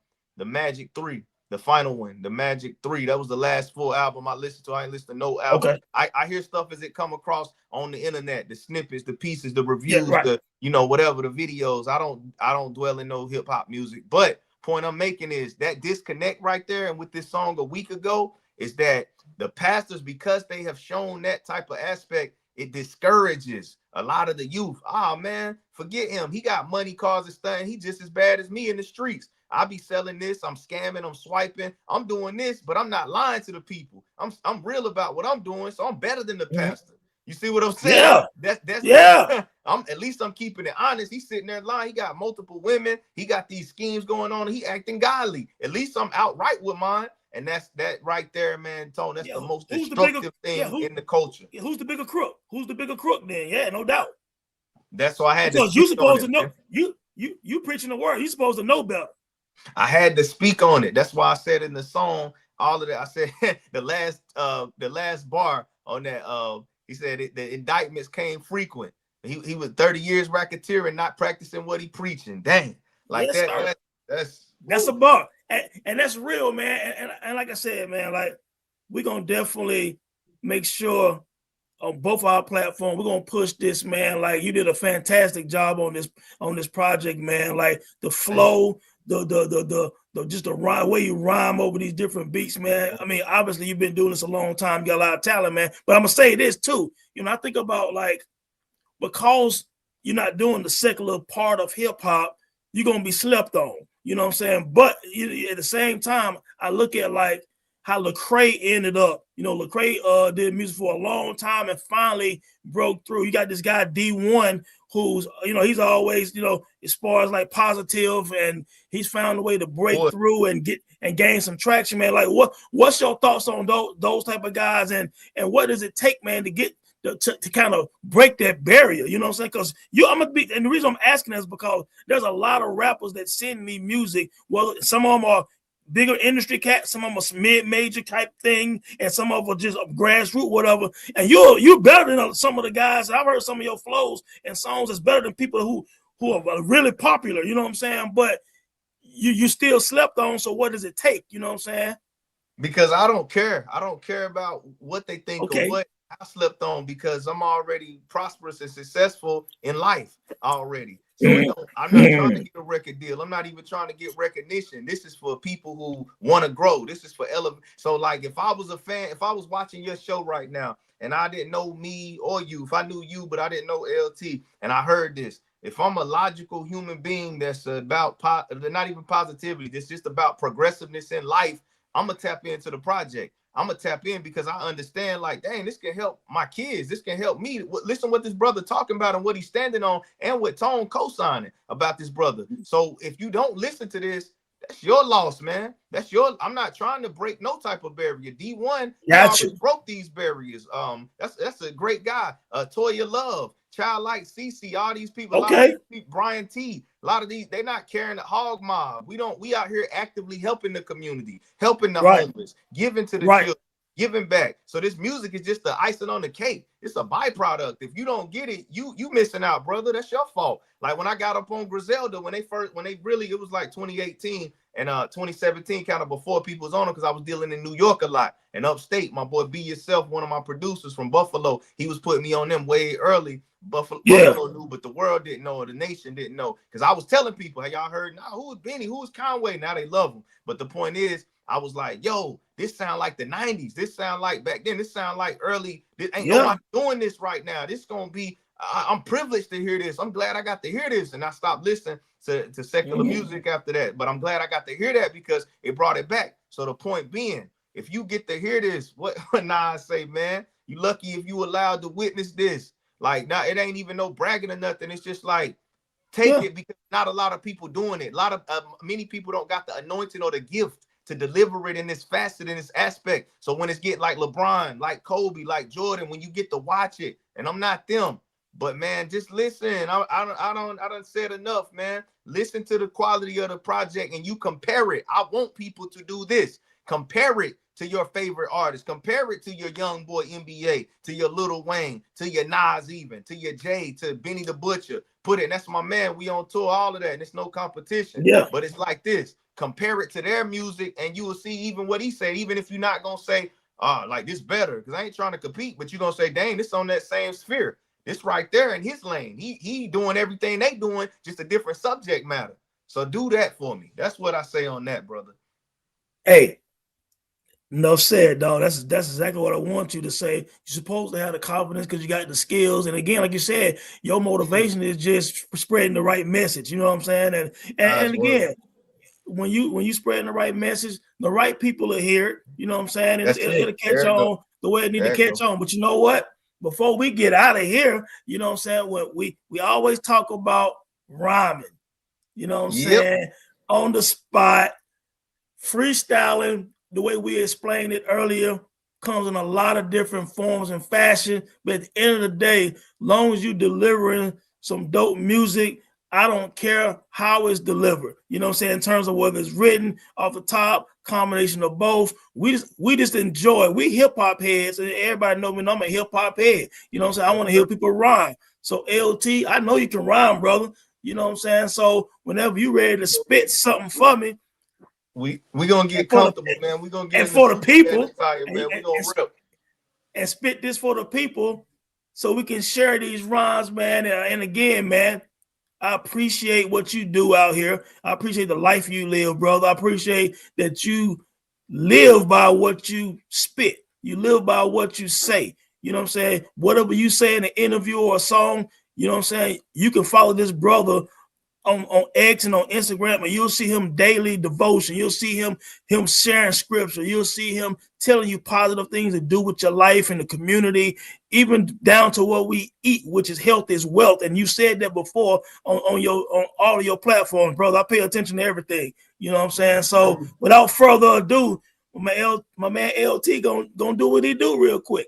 Magic 3. The final one, The Magic 3. That was the last full album I listened to. I ain't listened to no album. Okay. I hear stuff as it come across on the internet, the snippets, the pieces, the reviews, the, you know, whatever, the videos. I don't dwell in no hip hop music. But point I'm making is that disconnect right there. And with this song a week ago is that the pastors, because they have shown that type of aspect, it discourages a lot of the youth. Ah, man, forget him. He got money, cars, and stuff. He just as bad as me in the streets. I be selling this, I'm scamming, I'm swiping, I'm doing this, but I'm not lying to the people. I'm real about what I'm doing, so I'm better than the pastor. You see what I'm saying? Yeah. That's Yeah. I'm at least I'm keeping it honest. He's sitting there lying. He got multiple women. He got these schemes going on. He acting godly. At least I'm outright with mine. And that's that right there, man, Tone. That's Yeah. the most Who's the bigger? destructive Yeah. thing in the culture. Who's the bigger crook? Who's the bigger crook? Then, yeah, no doubt. That's why I had to Because you speak on supposed it. to know. You preaching the word. You supposed to know better. I had to speak on it. That's why I said in the song all of that. I said the last bar on that. He said the indictments came frequent. He was 30 years racketeering, not practicing what he preaching. Dang, like Yes, sir. That's a bar, and that's real, man. And like I said, man, like we're gonna definitely make sure on both our platforms we're gonna push this, man. Like you did a fantastic job on this project, man. Like the flow, the just the rhyme, way you rhyme over these different beats, man. I mean, obviously you've been doing this a long time, you got a lot of talent, man. But I'm gonna say this too. You know, I think about like because you're not doing the secular part of hip hop, you're gonna be slept on. You know what I'm saying? But at the same time, I look at like how Lecrae ended up. You know, Lecrae did music for a long time and finally broke through. You got this guy D1 who's, you know, he's always, you know, as far as like positive, and he's found a way to break through and gain some traction, man. Like what's your thoughts on those type of guys, and what does it take, man, to get to kind of break that barrier, you know what I'm saying? Because I'm gonna be, and the reason I'm asking is because there's a lot of rappers that send me music. Well, some of them are bigger industry cats, some of them are mid-major type thing, and some of them are just grassroots, whatever. And you're better than some of the guys. I've heard some of your flows and songs is better than people who are really popular, you know what I'm saying? But you still slept on. So what does it take? You know what I'm saying? Because I don't care. I don't care about what they think or what I slept on, because I'm already prosperous and successful in life already. So I'm not trying to get a record deal. I'm not even trying to get recognition. This is for people who want to grow. This is for elevate. So like if I was a fan, if I was watching your show right now and I didn't know me or you, if I knew you but I didn't know LT and I heard this, if I'm a logical human being that's about not even positivity, that's just about progressiveness in life, I'm gonna tap into the project. I'm gonna tap in because I understand, like, dang, this can help my kids. This can help me. Listen what this brother talking about and what he's standing on, and what Tone co-signing about this brother. So if you don't listen to this, that's your loss, man. I'm not trying to break no type of barrier. D1, he already broke these barriers. That's a great guy. Toya Love, Childlike CC, all these people, a lot of people, Brian T, a lot of these, they're not carrying the hog mob. We out here actively helping the community, helping the homeless, giving to the children, giving back. So this music is just the icing on the cake. It's a byproduct. If you don't get it, you missing out, brother. That's your fault. Like when I got up on Griselda, when they really, it was like 2018 and 2017, kind of before people was on them, because I was dealing in New York a lot and upstate. My boy Be Yourself, one of my producers from Buffalo, he was putting me on them way early. Buffalo knew, but the world didn't know, or the nation didn't know, because I was telling people, hey, y'all heard, nah, who is Benny, who is Conway? Now they love him. But the point is, I was like, yo, this sound like the 90s. This sound like back then. This sound like early. This ain't nobody doing this right now. This gonna be, I'm privileged to hear this. I'm glad I got to hear this. And I stopped listening to secular music after that. But I'm glad I got to hear that because it brought it back. So the point being, if you get to hear this, what Nas say, man, you lucky if you allowed to witness this. Like, now it ain't even no bragging or nothing. It's just like, take it, because not a lot of people doing it. A lot of many people don't got the anointing or the gift to deliver it in this facet, in this aspect. So when it's getting like LeBron, like Kobe, like Jordan, when you get to watch it, and I'm not them, but man, just listen. I don't said enough, man. Listen to the quality of the project and you compare it. I want people to do this. Compare it to your favorite artist. Compare it to your young boy NBA, to your Lil Wayne, to your Nas, even to your Jay, to Benny the Butcher. Put it, and that's my man. We on tour, all of that, and it's no competition. But it's like this. Compare it to their music, and you will see even what he said. Even if you're not gonna say, like this better, because I ain't trying to compete, but you're gonna say, dang, this on that same sphere. This right there in his lane. He doing everything they doing, just a different subject matter. So do that for me. That's what I say on that, brother. Hey, enough said, dog. That's exactly what I want you to say. You're supposed to have the confidence because you got the skills. And again, like you said, your motivation is just spreading the right message. You know what I'm saying? And again, when you spreading the right message, the right people will hear it. You know what I'm saying? And it'll catch on the way it need to catch on. But you know what? before we get out of here, you know what I'm saying? When we always talk about rhyming, you know what I'm saying? On the spot, freestyling, the way we explained it earlier, comes in a lot of different forms and fashion. But at the end of the day, long as you delivering some dope music, I don't care how it's delivered. You know what I'm saying? In terms of whether it's written off the top, combination of both. We just enjoy. We hip hop heads, and everybody know me. I'm a hip hop head. You know what I'm saying? I want to hear people rhyme. So LT, I know you can rhyme, brother. You know what I'm saying? So whenever you ready to spit something for me, we gonna get comfortable, man. We gonna get and for the people, man. We gonna rip and spit this for the people, so we can share these rhymes, man. And again, man, I appreciate what you do out here. I appreciate the life you live, brother. I appreciate that you live by what you spit. You live by what you say. You know what I'm saying? Whatever you say in an interview or a song, you know what I'm saying? You can follow this brother on X and on Instagram, and you'll see him daily devotion. You'll see him sharing scripture. You'll see him telling you positive things to do with your life and the community, even down to what we eat, which is health is wealth. And you said that before on all of your platforms, brother. I pay attention to everything. You know what I'm saying? So without further ado, my man LT gonna do what he do real quick.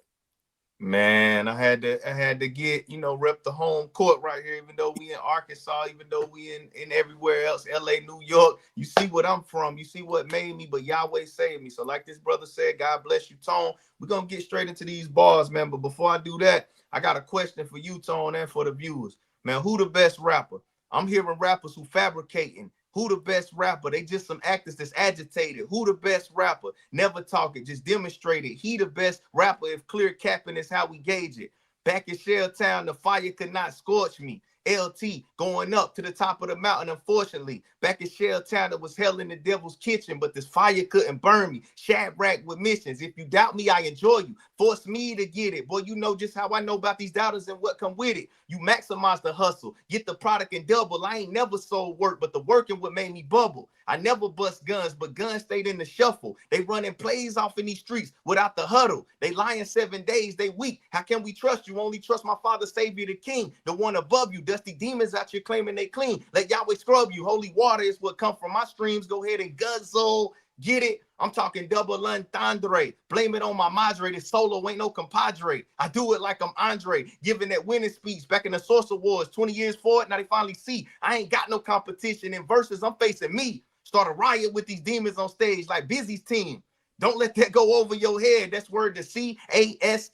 Man, I had to get, rep the home court right here, even though we in Arkansas, even though we in everywhere else, LA, New York. You see what I'm from. You see what made me, but Yahweh saved me. So like this brother said, God bless you, Tone. We're going to get straight into these bars, man. But before I do that, I got a question for you, Tone, and for the viewers. Man, who the best rapper? I'm hearing rappers who fabricating. Who the best rapper? They just some actors that's agitated. Who the best rapper? Never talking, just demonstrate it. He the best rapper if clear capping is how we gauge it. Back in Shell Town, the fire could not scorch me. LT going up to the top of the mountain, unfortunately. Back in Shell Town, it was hell in the devil's kitchen, but this fire couldn't burn me. Shadrach with missions. If you doubt me, I enjoy you. Force me to get it. Boy, you know just how I know about these doubters and what come with it. You maximize the hustle. Get the product and double. I ain't never sold work, but the working what made me bubble. I never bust guns, but guns stayed in the shuffle. They running plays off in these streets without the huddle. They lying 7 days, they weak. How can we trust you? Only trust my Father, Savior, the King, the one above you. Dusty demons out here claiming they clean. Let Yahweh scrub you. Holy water is what come from my streams. Go ahead and guzzle. Get it? I'm talking double entendre. Blame it on my madre. This solo ain't no compadre. I do it like I'm Andre, giving that winning speech back in the Source Awards. 20 years forward, now they finally see I ain't got no competition in verses. I'm facing me. Start a riot with these demons on stage like Busy's team. Don't let that go over your head. That's word to CASANOVA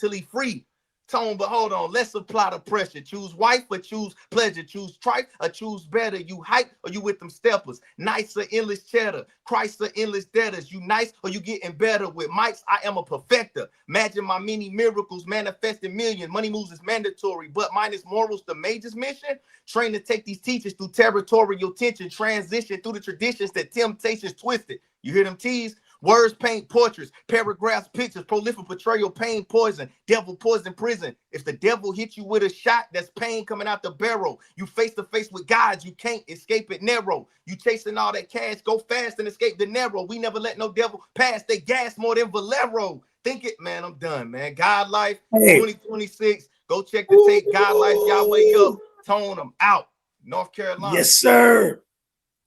till he free. Tone, but hold on. Let's apply the pressure. Choose wife or choose pleasure. Choose tripe or choose better. You hype or you with them steppers. Nice or endless cheddar. Christ or endless debtors. You nice or you getting better. With mics, I am a perfecter. Imagine my many miracles manifesting millions. Money moves is mandatory, but minus morals, the major's mission. Train to take these teachers through territorial tension. Transition through the traditions that temptations twisted. You hear them T's? Words paint portraits, paragraphs, pictures, prolific portrayal, pain, poison, devil, poison, prison. If the devil hit you with a shot, that's pain coming out the barrel. You face to face with God, you can't escape it narrow. You chasing all that cash, go fast and escape the narrow. We never let no devil pass, they gas more than Valero. Think it, man, I'm done, man. God Life 2026, go check the tape. God Life, Yahweh up, Tone, I'm out. North Carolina. Yes, sir.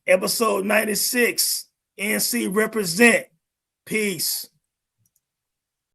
Episode 96, NC represent. Peace.